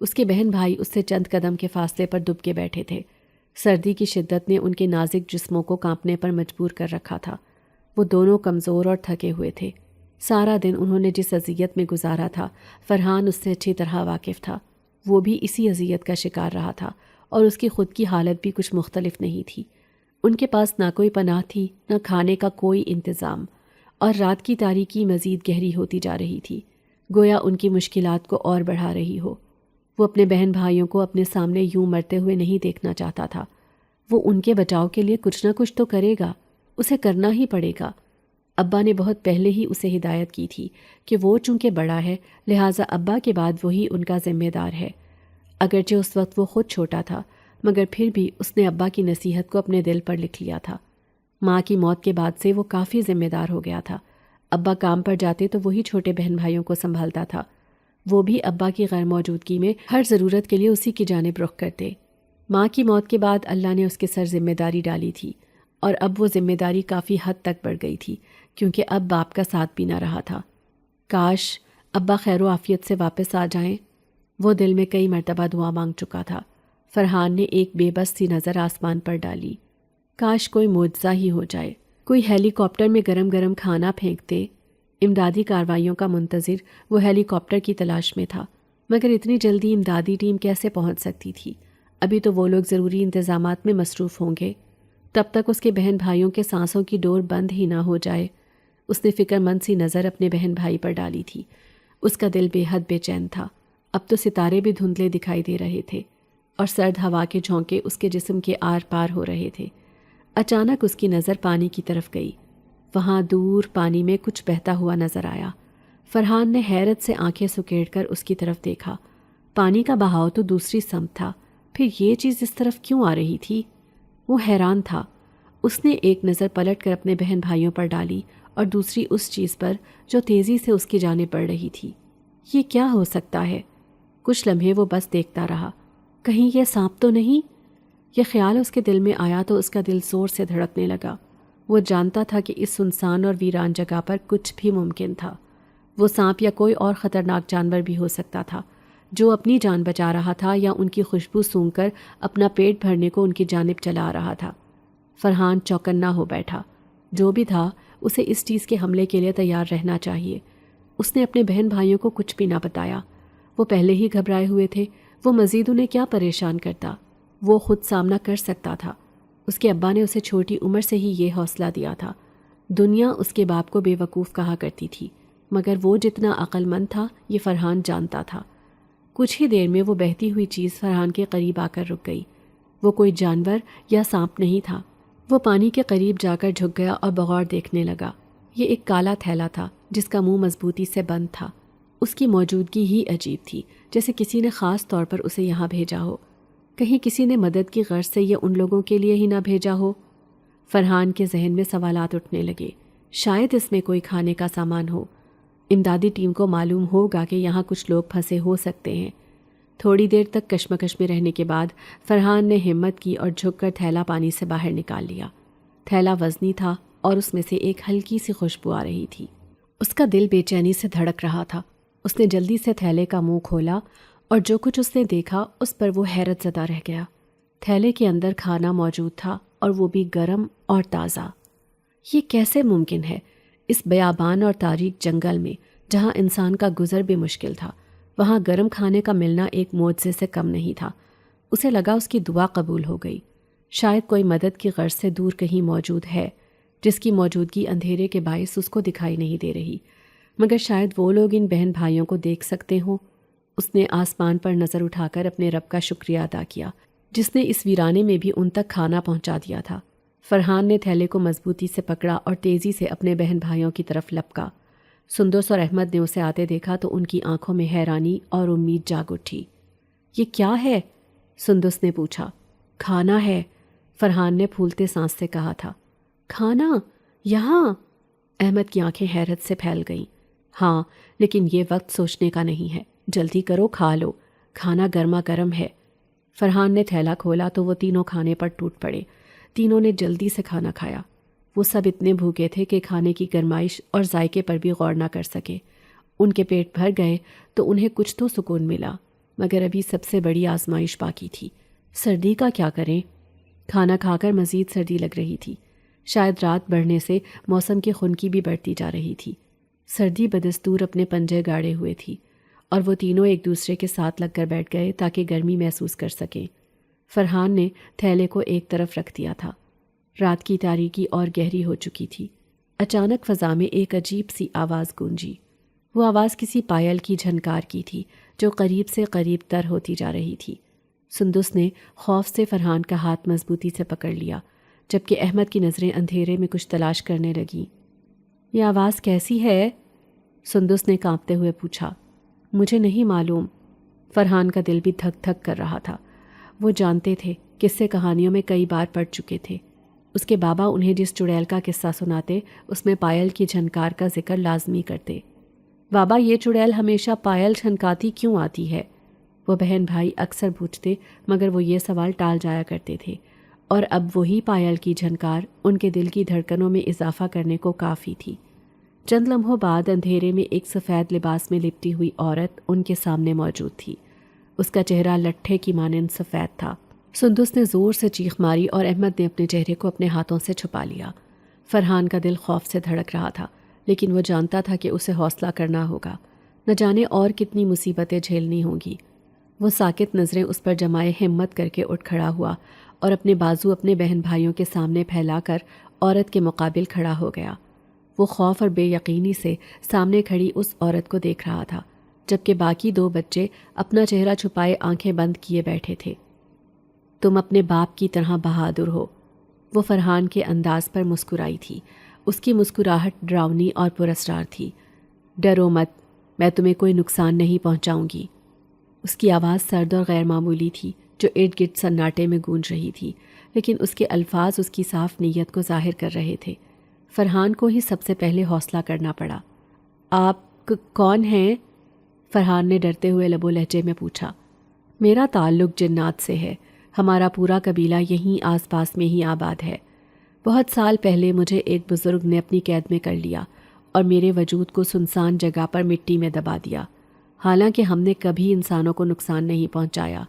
اس کے بہن بھائی اس سے چند قدم کے فاصلے پر دب کے بیٹھے تھے۔ سردی کی شدت نے ان کے نازک جسموں کو کانپنے پر مجبور کر رکھا تھا۔ وہ دونوں کمزور اور تھکے ہوئے تھے۔ سارا دن انہوں نے جس اذیت میں گزارا تھا فرحان اس سے اچھی طرح واقف تھا۔ وہ بھی اسی اذیت کا شکار رہا تھا، اور اس کی خود کی حالت بھی کچھ مختلف نہیں تھی۔ ان کے پاس نہ کوئی پناہ تھی، نہ کھانے کا کوئی انتظام، اور رات کی تاریکی مزید گہری ہوتی جا رہی تھی، گویا ان کی مشکلات کو اور بڑھا رہی ہو۔ وہ اپنے بہن بھائیوں کو اپنے سامنے یوں مرتے ہوئے نہیں دیکھنا چاہتا تھا۔ وہ ان کے بچاؤ کے لیے کچھ نہ کچھ تو کرے گا، اسے کرنا ہی پڑے گا۔ ابا نے بہت پہلے ہی اسے ہدایت کی تھی کہ وہ چونکہ بڑا ہے لہٰذا ابا کے بعد وہی ان کا ذمہ دار ہے۔ اگرچہ اس وقت وہ خود چھوٹا تھا، مگر پھر بھی اس نے ابا کی نصیحت کو اپنے دل پر لکھ لیا تھا۔ ماں کی موت کے بعد سے وہ کافی ذمہ دار ہو گیا تھا۔ ابا کام پر جاتے تو وہی چھوٹے بہن بھائیوں کو سنبھالتا تھا۔ وہ بھی ابا کی غیر موجودگی میں ہر ضرورت کے لیے اسی کی جانب رخ کرتے۔ ماں کی موت کے بعد اللہ نے اس کے سر ذمہ داری ڈالی تھی، اور اب وہ ذمہ داری کافی حد تک بڑھ گئی تھی، کیونکہ اب باپ کا ساتھ بھی نہ رہا تھا۔ کاش ابا خیر و عافیت سے واپس آ جائیں، وہ دل میں کئی مرتبہ دعا مانگ چکا تھا۔ فرحان نے ایک بے بس سی نظر آسمان پر ڈالی۔ کاش کوئی معجزہ ہی ہو جائے، کوئی ہیلی کاپٹر میں گرم گرم کھانا پھینکتے۔ امدادی کارروائیوں کا منتظر وہ ہیلی کاپٹر کی تلاش میں تھا، مگر اتنی جلدی امدادی ٹیم کیسے پہنچ سکتی تھی؟ ابھی تو وہ لوگ ضروری انتظامات میں مصروف ہوں گے، تب تک اس کے بہن بھائیوں کے سانسوں کی ڈور بند ہی نہ ہو جائے۔ اس نے فکر مند سی نظر اپنے بہن بھائی پر ڈالی تھی۔ اس کا دل بے حد بے چین تھا۔ اب تو ستارے بھی دھندلے دکھائی دے رہے تھے، اور سرد ہوا کے جھونکے اس کے جسم کے آر پار ہو رہے تھے۔ اچانک اس کی نظر پانی کی طرف گئی۔ وہاں دور پانی میں کچھ بہتا ہوا نظر آیا۔ فرحان نے حیرت سے آنکھیں سکیڑ کر اس کی طرف دیکھا۔ پانی کا بہاؤ تو دوسری سمت تھا، پھر یہ چیز اس طرف کیوں آ رہی تھی؟ وہ حیران تھا۔ اس نے ایک نظر پلٹ کر اپنے بہن بھائیوں پر ڈالی اور دوسری اس چیز پر جو تیزی سے اس کی جانب بڑھ رہی تھی۔ یہ کیا ہو سکتا ہے؟ کچھ لمحے وہ بس دیکھتا رہا، کہیں یہ سانپ تو نہیں؟ یہ خیال اس کے دل میں آیا تو اس کا دل زور سے دھڑکنے لگا۔ وہ جانتا تھا کہ اس سنسان اور ویران جگہ پر کچھ بھی ممکن تھا۔ وہ سانپ یا کوئی اور خطرناک جانور بھی ہو سکتا تھا جو اپنی جان بچا رہا تھا، یا ان کی خوشبو سونگھ کر اپنا پیٹ بھرنے کو ان کی جانب چلا رہا تھا۔ فرحان چوکنا ہو بیٹھا۔ جو بھی تھا اسے اس چیز کے حملے کے لیے تیار رہنا چاہیے۔ اس نے اپنے بہن بھائیوں کو کچھ بھی نہ بتایا۔ وہ پہلے ہی گھبرائے ہوئے تھے، وہ مزید انہیں کیا پریشان کرتا؟ وہ خود سامنا کر سکتا تھا۔ اس کے ابا نے اسے چھوٹی عمر سے ہی یہ حوصلہ دیا تھا۔ دنیا اس کے باپ کو بے وقوف کہا کرتی تھی، مگر وہ جتنا عقل مند تھا یہ فرحان جانتا تھا۔ کچھ ہی دیر میں وہ بہتی ہوئی چیز فرحان کے قریب آ کر رک گئی۔ وہ کوئی جانور یا سانپ نہیں تھا۔ وہ پانی کے قریب جا کر جھک گیا اور بغور دیکھنے لگا۔ یہ ایک کالا تھیلا تھا جس کا منہ مضبوطی سے بند تھا۔ اس کی موجودگی ہی عجیب تھی، جیسے کسی نے خاص طور پر اسے یہاں بھیجا ہو۔ کہیں کسی نے مدد کی غرض سے یہ ان لوگوں کے لیے ہی نہ بھیجا ہو؟ فرحان کے ذہن میں سوالات اٹھنے لگے۔ شاید اس میں کوئی کھانے کا سامان ہو۔ امدادی ٹیم کو معلوم ہوگا کہ یہاں کچھ لوگ پھنسے ہو سکتے ہیں۔ تھوڑی دیر تک کشمکش میں رہنے کے بعد فرحان نے ہمت کی اور جھک کر تھیلا پانی سے باہر نکال لیا۔ تھیلا وزنی تھا اور اس میں سے ایک ہلکی سی خوشبو آ رہی تھی۔ اس کا دل بے چینی سے دھڑک رہا تھا۔ اس نے جلدی سے تھیلے کا منہ کھولا اور جو کچھ اس نے دیکھا اس پر وہ حیرت زدہ رہ گیا۔ تھیلے کے اندر کھانا موجود تھا اور وہ بھی گرم اور تازہ۔ یہ کیسے ممکن ہے؟ اس بیابان اور تاریک جنگل میں جہاں انسان کا گزر بھی مشکل تھا، وہاں گرم کھانے کا ملنا ایک معجزے سے کم نہیں تھا۔ اسے لگا اس کی دعا قبول ہو گئی۔ شاید کوئی مدد کی غرض سے دور کہیں موجود ہے، جس کی موجودگی اندھیرے کے باعث اس کو دکھائی نہیں دے رہی، مگر شاید وہ لوگ ان بہن بھائیوں کو دیکھ سکتے ہوں۔ اس نے آسمان پر نظر اٹھا کر اپنے رب کا شکریہ ادا کیا، جس نے اس ویرانے میں بھی ان تک کھانا پہنچا دیا تھا۔ فرحان نے تھیلے کو مضبوطی سے پکڑا اور تیزی سے اپنے بہن بھائیوں کی طرف لپکا۔ سندس اور احمد نے اسے آتے دیکھا تو ان کی آنکھوں میں حیرانی اور امید جاگ اٹھی۔ یہ کیا ہے؟ سندس نے پوچھا۔ کھانا ہے، فرحان نے پھولتے سانس سے کہا تھا۔ کھانا؟ یہاں؟ احمد کی آنکھیں حیرت سے پھیل گئیں۔ ہاں، لیکن یہ وقت سوچنے کا نہیں ہے، جلدی کرو، کھا لو، کھانا گرما گرم ہے۔ فرحان نے تھیلا کھولا تو وہ تینوں کھانے پر ٹوٹ پڑے۔ تینوں نے جلدی سے کھانا کھایا۔ وہ سب اتنے بھوکے تھے کہ کھانے کی گرمائش اور ذائقے پر بھی غور نہ کر سکے۔ ان کے پیٹ بھر گئے تو انہیں کچھ تو سکون ملا، مگر ابھی سب سے بڑی آزمائش باقی تھی۔ سردی کا کیا کریں؟ کھانا کھا کر مزید سردی لگ رہی تھی۔ شاید رات بڑھنے سے موسم کی خنکی بھی بڑھتی جا رہی تھی۔ سردی بدستور اپنے پنجے گاڑے ہوئے تھی اور وہ تینوں ایک دوسرے کے ساتھ لگ کر بیٹھ گئے تاکہ گرمی محسوس کر سکیں۔ فرحان نے تھیلے کو ایک طرف رکھ دیا تھا۔ رات کی تاریکی اور گہری ہو چکی تھی۔ اچانک فضا میں ایک عجیب سی آواز گونجی۔ وہ آواز کسی پائل کی جھنکار کی تھی جو قریب سے قریب تر ہوتی جا رہی تھی۔ سندس نے خوف سے فرحان کا ہاتھ مضبوطی سے پکڑ لیا، جبکہ احمد کی نظریں اندھیرے میں کچھ تلاش کرنے لگیں۔ یہ آواز کیسی ہے؟ سندس نے کانپتے ہوئے پوچھا۔ مجھے نہیں معلوم۔ فرحان کا دل بھی دھک دھک کر رہا تھا۔ وہ جانتے تھے، قصے کہانیوں میں کئی بار پڑھ چکے تھے۔ اس کے بابا انہیں جس چڑیل کا قصہ سناتے اس میں پائل کی جھنکار کا ذکر لازمی کرتے۔ بابا، یہ چڑیل ہمیشہ پائل جھنکاتی کیوں آتی ہے؟ وہ بہن بھائی اکثر پوچھتے، مگر وہ یہ سوال ٹال جایا کرتے تھے، اور اب وہی پائل کی جھنکار ان کے دل کی دھڑکنوں میں اضافہ کرنے کو کافی تھی۔ چند لمحوں بعد اندھیرے میں ایک سفید لباس میں لپٹی ہوئی عورت ان کے سامنے موجود تھی۔ اس کا چہرہ لٹھے کی مانند سفید تھا۔ سندس نے زور سے چیخ ماری اور احمد نے اپنے چہرے کو اپنے ہاتھوں سے چھپا لیا۔ فرحان کا دل خوف سے دھڑک رہا تھا، لیکن وہ جانتا تھا کہ اسے حوصلہ کرنا ہوگا، نہ جانے اور کتنی مصیبتیں جھیلنی ہوں گی۔ وہ ساکت نظریں اس پر جمائے ہمت کر کے اٹھ کھڑا ہوا اور اپنے بازو اپنے بہن بھائیوں کے سامنے پھیلا کر عورت کے مقابل کھڑا ہو گیا۔ وہ خوف اور بے یقینی سے سامنے کھڑی اس عورت کو دیکھ رہا تھا، جبکہ باقی دو بچے اپنا چہرہ چھپائے آنکھیں بند کیے بیٹھے تھے۔ تم اپنے باپ کی طرح بہادر ہو، وہ فرحان کے انداز پر مسکرائی تھی۔ اس کی مسکراہٹ ڈراؤنی اور پراسرار تھی۔ ڈرو مت، میں تمہیں کوئی نقصان نہیں پہنچاؤں گی۔ اس کی آواز سرد اور غیر معمولی تھی، جو ارد گرد سناٹے میں گونج رہی تھی، لیکن اس کے الفاظ اس کی صاف نیت کو ظاہر کر رہے تھے۔ فرحان کو ہی سب سے پہلے حوصلہ کرنا پڑا۔ آپ کون ہیں؟ فرحان نے ڈرتے ہوئے لب و لہجے میں پوچھا۔ میرا تعلق جنات سے ہے، ہمارا پورا قبیلہ یہیں آس پاس میں ہی آباد ہے۔ بہت سال پہلے مجھے ایک بزرگ نے اپنی قید میں کر لیا اور میرے وجود کو سنسان جگہ پر مٹی میں دبا دیا، حالانکہ ہم نے کبھی انسانوں کو نقصان نہیں پہنچایا۔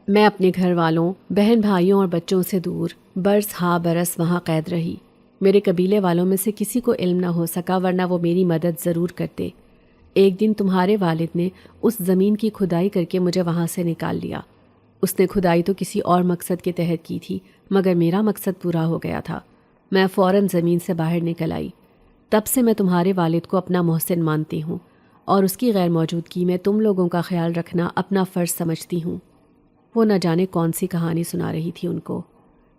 میں اپنے گھر والوں، بہن بھائیوں اور بچوں سے دور برس ہا برس وہاں قید رہی۔ میرے قبیلے والوں میں سے کسی کو علم نہ ہو سکا، ورنہ وہ میری مدد ضرور کرتے۔ ایک دن تمہارے والد نے اس زمین کی کھدائی کر کے مجھے وہاں سے نکال لیا۔ اس نے کھدائی تو کسی اور مقصد کے تحت کی تھی، مگر میرا مقصد پورا ہو گیا تھا۔ میں فوراً زمین سے باہر نکل آئی۔ تب سے میں تمہارے والد کو اپنا محسن مانتی ہوں، اور اس کی غیر موجودگی میں تم لوگوں کا خیال رکھنا اپنا فرض سمجھتی ہوں۔ وہ نہ جانے کون سی کہانی سنا رہی تھی ان کو،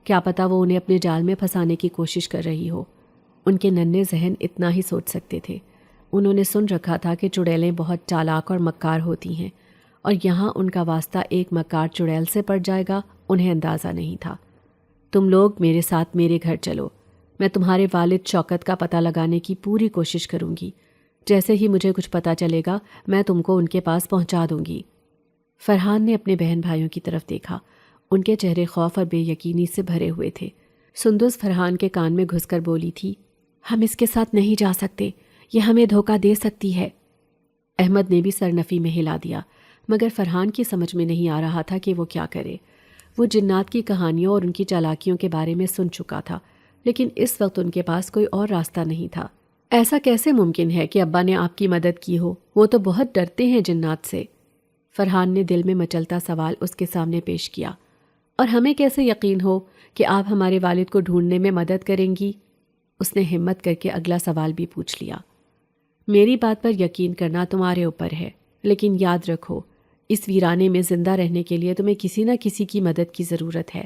کیا پتہ وہ انہیں اپنے جال میں پھنسانے کی کوشش کر رہی ہو۔ ان کے ننھے ذہن اتنا ہی سوچ سکتے تھے۔ انہوں نے سن رکھا تھا کہ چڑیلیں بہت چالاک اور مکار ہوتی ہیں، اور یہاں ان کا واسطہ ایک مکار چڑیل سے پڑ جائے گا انہیں اندازہ نہیں تھا۔ تم لوگ میرے ساتھ میرے گھر چلو، میں تمہارے والد شوکت کا پتہ لگانے کی پوری کوشش کروں گی۔ جیسے ہی مجھے کچھ پتہ چلے گا میں تم کو ان کے پاس پہنچا دوں گی۔ فرحان نے اپنے بہن بھائیوں کی طرف دیکھا۔ ان کے چہرے خوف اور بے یقینی سے بھرے ہوئے تھے۔ سندس فرحان کے کان میں گھس کر بولی تھی، ہم اس کے ساتھ نہیں جا سکتے، یہ ہمیں دھوکہ دے سکتی ہے۔ احمد نے بھی سر نفی میں ہلا دیا، مگر فرحان کی سمجھ میں نہیں آ رہا تھا کہ وہ کیا کرے۔ وہ جنات کی کہانیوں اور ان کی چالاکیوں کے بارے میں سن چکا تھا، لیکن اس وقت ان کے پاس کوئی اور راستہ نہیں تھا۔ ایسا کیسے ممکن ہے کہ ابا نے آپ کی مدد کی ہو؟ وہ تو بہت ڈرتے ہیں جنات سے۔ فرحان نے دل میں مچلتا سوال اس کے سامنے پیش کیا۔ اور ہمیں کیسے یقین ہو کہ آپ ہمارے والد کو ڈھونڈنے میں مدد کریں گی؟ اس نے ہمت کر کے اگلا سوال بھی پوچھ لیا۔ میری بات پر یقین کرنا تمہارے اوپر ہے، لیکن یاد رکھو اس ویرانے میں زندہ رہنے کے لیے تمہیں کسی نہ کسی کی مدد کی ضرورت ہے۔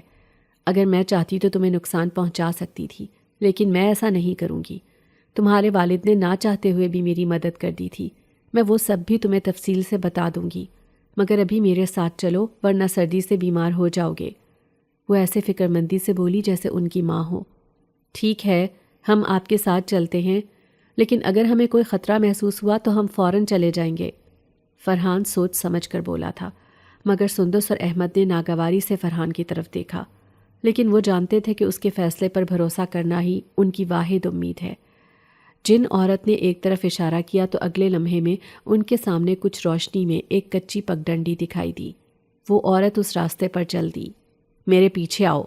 اگر میں چاہتی تو تمہیں نقصان پہنچا سکتی تھی، لیکن میں ایسا نہیں کروں گی۔ تمہارے والد نے نہ چاہتے ہوئے بھی میری مدد کر دی تھی۔ میں وہ سب بھی تمہیں تفصیل سے بتا دوں گی، مگر ابھی میرے ساتھ چلو ورنہ سردی سے بیمار ہو جاؤ گے۔ وہ ایسے فکر مندی سے بولی جیسے ان کی ماں ہو۔ ٹھیک ہے، ہم آپ کے ساتھ چلتے ہیں، لیکن اگر ہمیں کوئی خطرہ محسوس ہوا تو ہم فوراً چلے جائیں گے۔ فرحان سوچ سمجھ کر بولا تھا، مگر سندس اور احمد نے ناگواری سے فرحان کی طرف دیکھا، لیکن وہ جانتے تھے کہ اس کے فیصلے پر بھروسہ کرنا ہی ان کی واحد امید ہے۔ جن عورت نے ایک طرف اشارہ کیا تو اگلے لمحے میں ان کے سامنے کچھ روشنی میں ایک کچی پگڈنڈی دکھائی دی۔ وہ عورت اس راستے پر چل دی۔ میرے پیچھے آؤ۔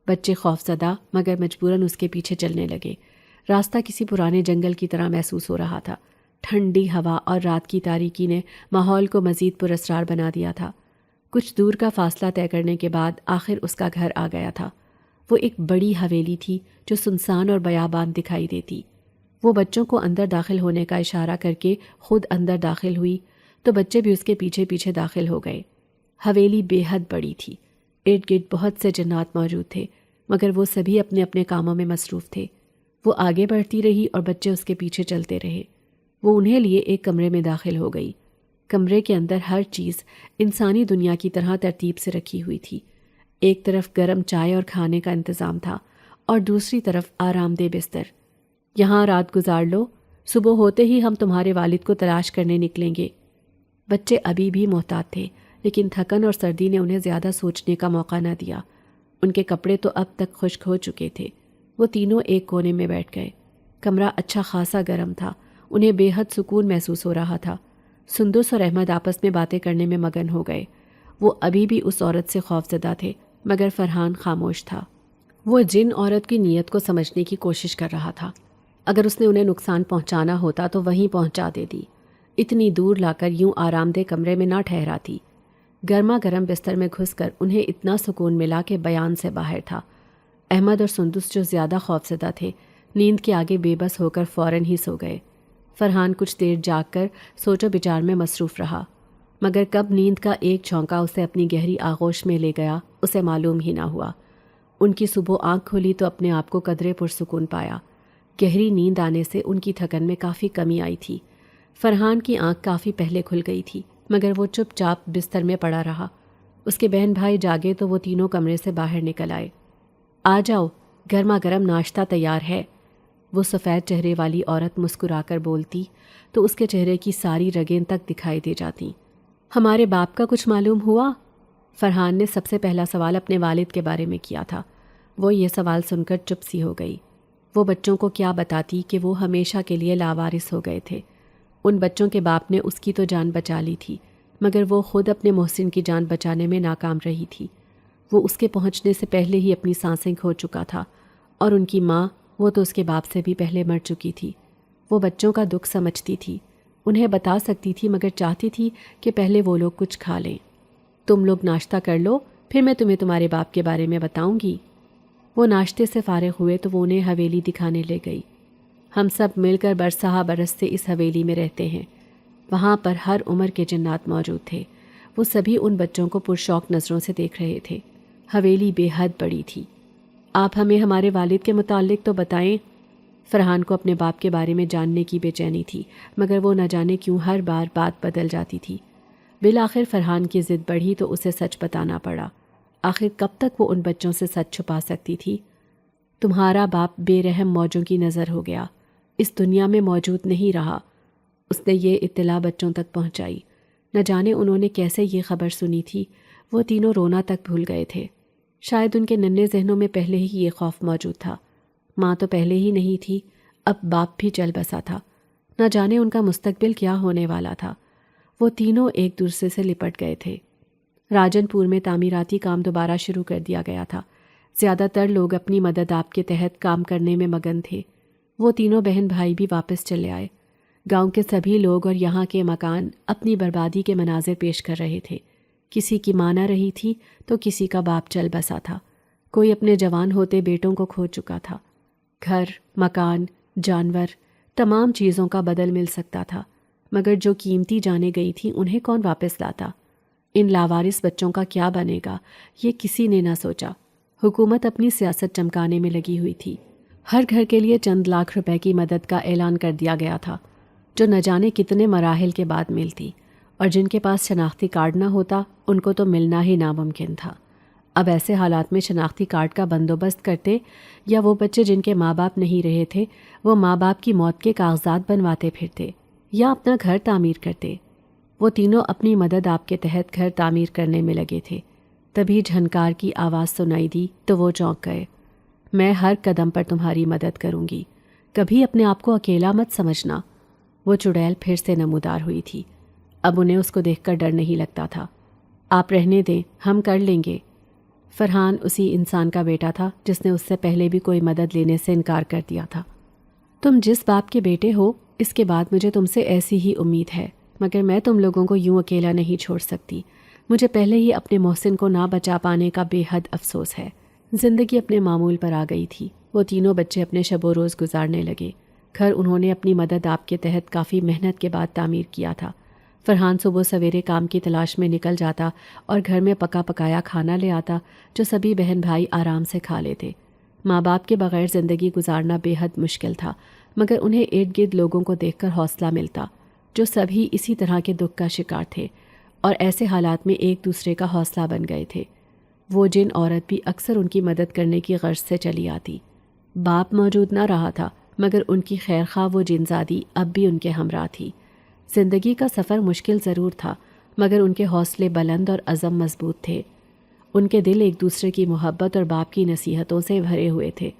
بچے خوف زدہ مگر مجبوراً اس کے پیچھے چلنے لگے۔ راستہ کسی پرانے جنگل کی طرح محسوس ہو رہا تھا۔ ٹھنڈی ہوا اور رات کی تاریکی نے ماحول کو مزید پراسرار بنا دیا تھا۔ کچھ دور کا فاصلہ طے کرنے کے بعد آخر اس کا گھر آ گیا تھا۔ وہ ایک بڑی حویلی تھی جو سنسان اور بیابان دکھائی دیتی۔ وہ بچوں کو اندر داخل ہونے کا اشارہ کر کے خود اندر داخل ہوئی تو بچے بھی اس کے پیچھے پیچھے داخل ہو گئے۔ حویلی بے حد بڑی تھی۔ ارد گرد بہت سے جنات موجود تھے، مگر وہ سبھی اپنے اپنے کاموں میں مصروف تھے۔ وہ آگے بڑھتی رہی اور بچے اس کے پیچھے چلتے رہے۔ وہ انہیں لیے ایک کمرے میں داخل ہو گئی۔ کمرے کے اندر ہر چیز انسانی دنیا کی طرح ترتیب سے رکھی ہوئی تھی۔ ایک طرف گرم چائے اور کھانے کا انتظام تھا اور دوسری طرف آرام دہ بستر۔ یہاں رات گزار لو، صبح ہوتے ہی ہم تمہارے والد کو تلاش کرنے نکلیں گے۔ بچے ابھی بھی محتاط تھے، لیکن تھکن اور سردی نے انہیں زیادہ سوچنے کا موقع نہ دیا۔ ان کے کپڑے تو اب تک خشک ہو چکے تھے۔ وہ تینوں ایک کونے میں بیٹھ گئے۔ کمرہ اچھا خاصا گرم تھا۔ انہیں بے حد سکون محسوس ہو رہا تھا۔ سندس اور احمد آپس میں باتیں کرنے میں مگن ہو گئے۔ وہ ابھی بھی اس عورت سے خوف زدہ تھے، مگر فرحان خاموش تھا۔ وہ جن عورت کی نیت کو سمجھنے کی کوشش کر رہا تھا۔ اگر اس نے انہیں نقصان پہنچانا ہوتا تو وہیں پہنچا دیتی۔ اتنی دور لا کر یوں آرام دہ کمرے میں نہ ٹھہراتی۔ گرما گرم بستر میں گھس کر انہیں اتنا سکون ملا کہ بیان سے باہر تھا۔ احمد اور سندس جو زیادہ خوفزدہ تھے، نیند کے آگے بے بس ہو کر فوراً ہی سو گئے۔ فرحان کچھ دیر جاگ کر سوچ و بچار میں مصروف رہا، مگر کب نیند کا ایک جھونکا اسے اپنی گہری آغوش میں لے گیا اسے معلوم ہی نہ ہوا۔ ان کی صبح آنکھ کھلی تو اپنے آپ کو قدرے پرسکون پایا۔ گہری نیند آنے سے ان کی تھکن میں کافی کمی آئی تھی۔ فرحان کی آنکھ کافی پہلے کھل گئی تھی، مگر وہ چپ چاپ بستر میں پڑا رہا۔ اس کے بہن بھائی جاگے تو وہ تینوں کمرے سے باہر نکل آئے۔ آ جاؤ، گرما گرم ناشتہ تیار ہے۔ وہ سفید چہرے والی عورت مسکرا کر بولتی تو اس کے چہرے کی ساری رگیں تک دکھائی دے جاتی۔ ہمارے باپ کا کچھ معلوم ہوا؟ فرحان نے سب سے پہلا سوال اپنے والد کے بارے میں کیا تھا۔ وہ یہ سوال سن کر چپ سی ہو گئی۔ وہ بچوں کو کیا بتاتی کہ وہ ہمیشہ کے لیے لاوارث ہو گئے تھے۔ ان بچوں کے باپ نے اس کی تو جان بچا لی تھی، مگر وہ خود اپنے محسن کی جان بچانے میں ناکام رہی تھی۔ وہ اس کے پہنچنے سے پہلے ہی اپنی سانسیں کھو چکا تھا، اور ان کی ماں، وہ تو اس کے باپ سے بھی پہلے مر چکی تھی۔ وہ بچوں کا دکھ سمجھتی تھی، انہیں بتا سکتی تھی مگر چاہتی تھی کہ پہلے وہ لوگ کچھ کھا لیں۔ تم لوگ ناشتہ کر لو، پھر میں تمہیں تمہارے باپ کے بارے میں بتاؤں گی۔ وہ ناشتے سے فارغ ہوئے تو وہ انہیں حویلی دکھانے لے گئی۔ ہم سب مل کر برسہ برس سے اس حویلی میں رہتے ہیں۔ وہاں پر ہر عمر کے جنات موجود تھے۔ وہ سبھی ان بچوں کو پرشوق نظروں سے دیکھ رہے تھے۔ حویلی بے حد بڑی تھی۔ آپ ہمیں ہمارے والد کے متعلق تو بتائیں۔ فرحان کو اپنے باپ کے بارے میں جاننے کی بے چینی تھی، مگر وہ نہ جانے کیوں ہر بار بات بدل جاتی تھی۔ بالآخر فرحان کی ضد بڑھی تو اسے سچ بتانا پڑا۔ آخر کب تک وہ ان بچوں سے سچ چھپا سکتی تھی؟ تمہارا باپ بے رحم موجوں کی نظر ہو گیا، اس دنیا میں موجود نہیں رہا۔ اس نے یہ اطلاع بچوں تک پہنچائی۔ نہ جانے انہوں نے کیسے یہ خبر سنی تھی۔ وہ تینوں رونا تک بھول گئے تھے۔ شاید ان کے ننھے ذہنوں میں پہلے ہی یہ خوف موجود تھا۔ ماں تو پہلے ہی نہیں تھی، اب باپ بھی چل بسا تھا۔ نہ جانے ان کا مستقبل کیا ہونے والا تھا۔ وہ تینوں ایک دوسرے سے لپٹ گئے تھے۔ راجن پور میں تعمیراتی کام دوبارہ شروع کر دیا گیا تھا۔ زیادہ تر لوگ اپنی مدد آپ کے تحت کام کرنے میں مگن تھے۔ وہ تینوں بہن بھائی بھی واپس چلے آئے۔ گاؤں کے سبھی لوگ اور یہاں کے مکان اپنی بربادی کے مناظر پیش کر رہے تھے۔ کسی کی ماں نہ رہی تھی تو کسی کا باپ چل بسا تھا۔ کوئی اپنے جوان ہوتے بیٹوں کو کھو چکا تھا۔ گھر، مکان، جانور، تمام چیزوں کا بدل مل سکتا تھا، مگر جو قیمتی جانیں گئی تھیں انہیں کون واپس لاتا؟ ان لاوارث بچوں کا کیا بنے گا، یہ کسی نے نہ سوچا۔ حکومت اپنی سیاست چمکانے میں لگی ہوئی تھی۔ ہر گھر کے لیے چند لاکھ روپے کی مدد کا اعلان کر دیا گیا تھا، جو نہ جانے کتنے مراحل کے بعد ملتی، اور جن کے پاس شناختی کارڈ نہ ہوتا ان کو تو ملنا ہی ناممکن تھا۔ اب ایسے حالات میں شناختی کارڈ کا بندوبست کرتے، یا وہ بچے جن کے ماں باپ نہیں رہے تھے وہ ماں باپ کی موت کے کاغذات بنواتے پھرتے، یا اپنا گھر تعمیر کرتے۔ وہ تینوں اپنی مدد آپ کے تحت گھر تعمیر کرنے میں لگے تھے۔ تبھی جھنکار کی آواز سنائی دی تو وہ چونک گئے۔ میں ہر قدم پر تمہاری مدد کروں گی، کبھی اپنے آپ کو اکیلا مت سمجھنا۔ وہ چڑیل پھر سے نمودار ہوئی تھی۔ اب انہیں اس کو دیکھ کر ڈر نہیں لگتا تھا۔ آپ رہنے دیں، ہم کر لیں گے۔ فرحان اسی انسان کا بیٹا تھا جس نے اس سے پہلے بھی کوئی مدد لینے سے انکار کر دیا تھا۔ تم جس باپ کے بیٹے ہو، اس کے بعد مجھے تم سے ایسی ہی امید ہے، مگر میں تم لوگوں کو یوں اکیلا نہیں چھوڑ سکتی۔ مجھے پہلے ہی اپنے محسن کو نہ بچا پانے کا بے حد افسوس ہے۔ زندگی اپنے معمول پر آ گئی تھی۔ وہ تینوں بچے اپنے شب و روز گزارنے لگے۔ گھر انہوں نے اپنی مدد آپ کے تحت کافی محنت کے بعد تعمیر کیا تھا۔ فرحان صبح سویرے کام کی تلاش میں نکل جاتا اور گھر میں پکا پکایا کھانا لے آتا، جو سبھی بہن بھائی آرام سے کھا لیتے۔ ماں باپ کے بغیر زندگی گزارنا بے حد مشکل تھا، مگر انہیں ارد گرد لوگوں کو دیکھ کر حوصلہ ملتا، جو سبھی اسی طرح کے دکھ کا شکار تھے اور ایسے حالات میں ایک دوسرے کا حوصلہ بن گئے تھے۔ وہ جن عورت بھی اکثر ان کی مدد کرنے کی غرض سے چلی آتی۔ باپ موجود نہ رہا تھا، مگر ان کی خیر خواہ وہ جنزادی اب بھی ان کے ہمراہ تھی۔ زندگی کا سفر مشکل ضرور تھا، مگر ان کے حوصلے بلند اور عزم مضبوط تھے۔ ان کے دل ایک دوسرے کی محبت اور باپ کی نصیحتوں سے بھرے ہوئے تھے۔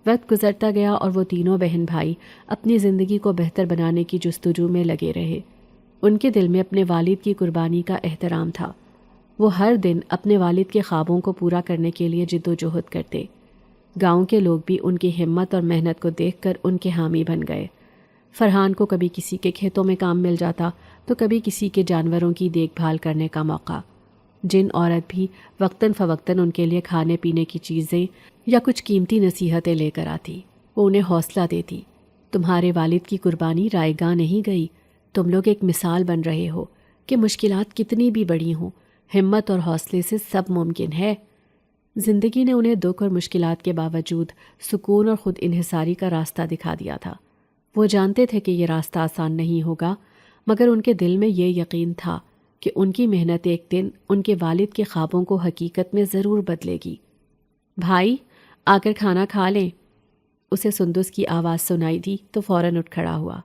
وقت گزرتا گیا اور وہ تینوں بہن بھائی اپنی زندگی کو بہتر بنانے کی جستجو میں لگے رہے۔ ان کے دل میں اپنے والد کی قربانی کا احترام تھا۔ وہ ہر دن اپنے والد کے خوابوں کو پورا کرنے کے لیے جد و جہد کرتے۔ گاؤں کے لوگ بھی ان کی ہمت اور محنت کو دیکھ کر ان کے حامی بن گئے۔ فرحان کو کبھی کسی کے کھیتوں میں کام مل جاتا تو کبھی کسی کے جانوروں کی دیکھ بھال کرنے کا موقع۔ جن عورت بھی وقتاً فوقتاً ان کے لیے کھانے پینے کی چیزیں یا کچھ قیمتی نصیحتیں لے کر آتی، وہ انہیں حوصلہ دیتی۔ تمہارے والد کی قربانی رائے گاہ نہیں گئی۔ تم لوگ ایک مثال بن رہے ہو کہ مشکلات کتنی بھی بڑی ہوں، ہمت اور حوصلے سے سب ممکن ہے۔ زندگی نے انہیں دکھ اور مشکلات کے باوجود سکون اور خود انحصاری کا راستہ دکھا دیا تھا۔ وہ جانتے تھے کہ یہ راستہ آسان نہیں ہوگا، مگر ان کے دل میں یہ یقین تھا کہ ان کی محنت ایک دن ان کے والد کے خوابوں کو حقیقت میں ضرور بدلے گی۔ بھائی، آ کر کھانا کھا لیں۔ اسے سندس کی آواز سنائی دی تو فوراً اٹھ کھڑا ہوا۔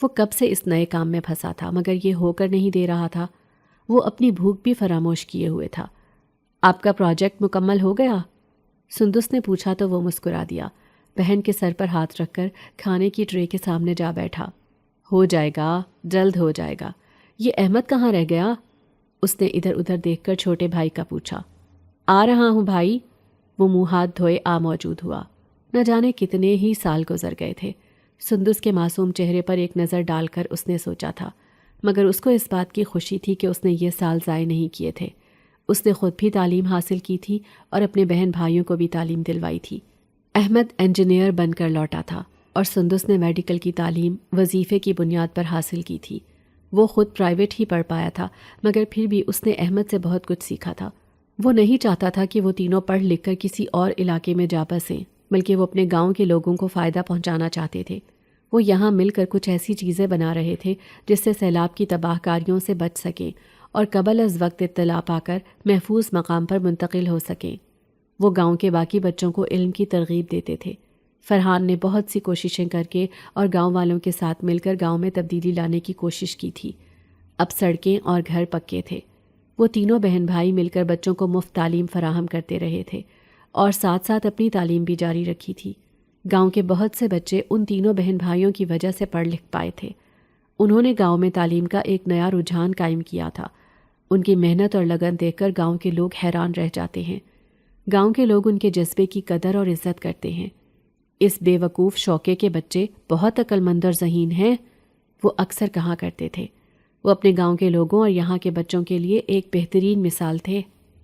وہ کب سے اس نئے کام میں پھنسا تھا، مگر یہ ہو کر نہیں دے رہا تھا۔ وہ اپنی بھوک بھی فراموش کیے ہوئے تھا۔ آپ کا پروجیکٹ مکمل ہو گیا؟ سندس نے پوچھا تو وہ مسکرا دیا۔ بہن کے سر پر ہاتھ رکھ کر کھانے کی ٹرے کے سامنے جا بیٹھا۔ ہو جائے گا، جلد ہو جائے گا۔ یہ احمد کہاں رہ گیا؟ اس نے ادھر ادھر دیکھ کر چھوٹے بھائی کا پوچھا۔ آ رہا ہوں بھائی۔ وہ منہ ہاتھ دھوئے موجود ہوا۔ نہ جانے کتنے ہی سال گزر گئے تھے۔ سندس کے معصوم چہرے پر ایک نظر ڈال کر اس نے سوچا تھا، مگر اس کو اس بات کی خوشی تھی کہ اس نے یہ سال ضائع نہیں کیے تھے۔ اس نے خود بھی تعلیم حاصل کی تھی اور اپنے بہن بھائیوں کو بھی تعلیم دلوائی تھی۔ احمد انجینئر بن کر لوٹا تھا اور سندس نے میڈیکل کی تعلیم وظیفے کی بنیاد پر حاصل کی تھی۔ وہ خود پرائیویٹ ہی پڑھ پایا تھا، مگر پھر بھی اس نے احمد سے بہت کچھ سیکھا تھا۔ وہ نہیں چاہتا تھا کہ وہ تینوں پڑھ لکھ کر کسی اور علاقے میں جا بسیں، بلکہ وہ اپنے گاؤں کے لوگوں کو فائدہ پہنچانا چاہتے تھے۔ وہ یہاں مل کر کچھ ایسی چیزیں بنا رہے تھے جس سے سیلاب کی تباہ کاریوں سے بچ سکیں اور قبل از وقت اطلاع پا کر محفوظ مقام پر منتقل ہو سکیں۔ وہ گاؤں کے باقی بچوں کو علم کی ترغیب دیتے تھے۔ فرحان نے بہت سی کوششیں کر کے اور گاؤں والوں کے ساتھ مل کر گاؤں میں تبدیلی لانے کی کوشش کی تھی۔ اب سڑکیں اور گھر پکے تھے۔ وہ تینوں بہن بھائی مل کر بچوں کو مفت تعلیم فراہم کرتے رہے تھے اور ساتھ ساتھ اپنی تعلیم بھی جاری رکھی تھی۔ گاؤں کے بہت سے بچے ان تینوں بہن بھائیوں کی وجہ سے پڑھ لکھ پائے تھے۔ انہوں نے گاؤں میں تعلیم کا ایک نیا رجحان قائم کیا تھا۔ ان کی محنت اور لگن دیکھ کر گاؤں کے لوگ حیران رہ جاتے ہیں۔ گاؤں کے لوگ ان کے جذبے کی قدر اور عزت کرتے ہیں۔ اس بے وقوف شوقے کے بچے بہت عقل مند اور ذہین ہیں، وہ اکثر کہا کرتے تھے۔ وہ اپنے گاؤں کے لوگوں اور یہاں کے بچوں کے لیے ایک بہترین مثال تھے۔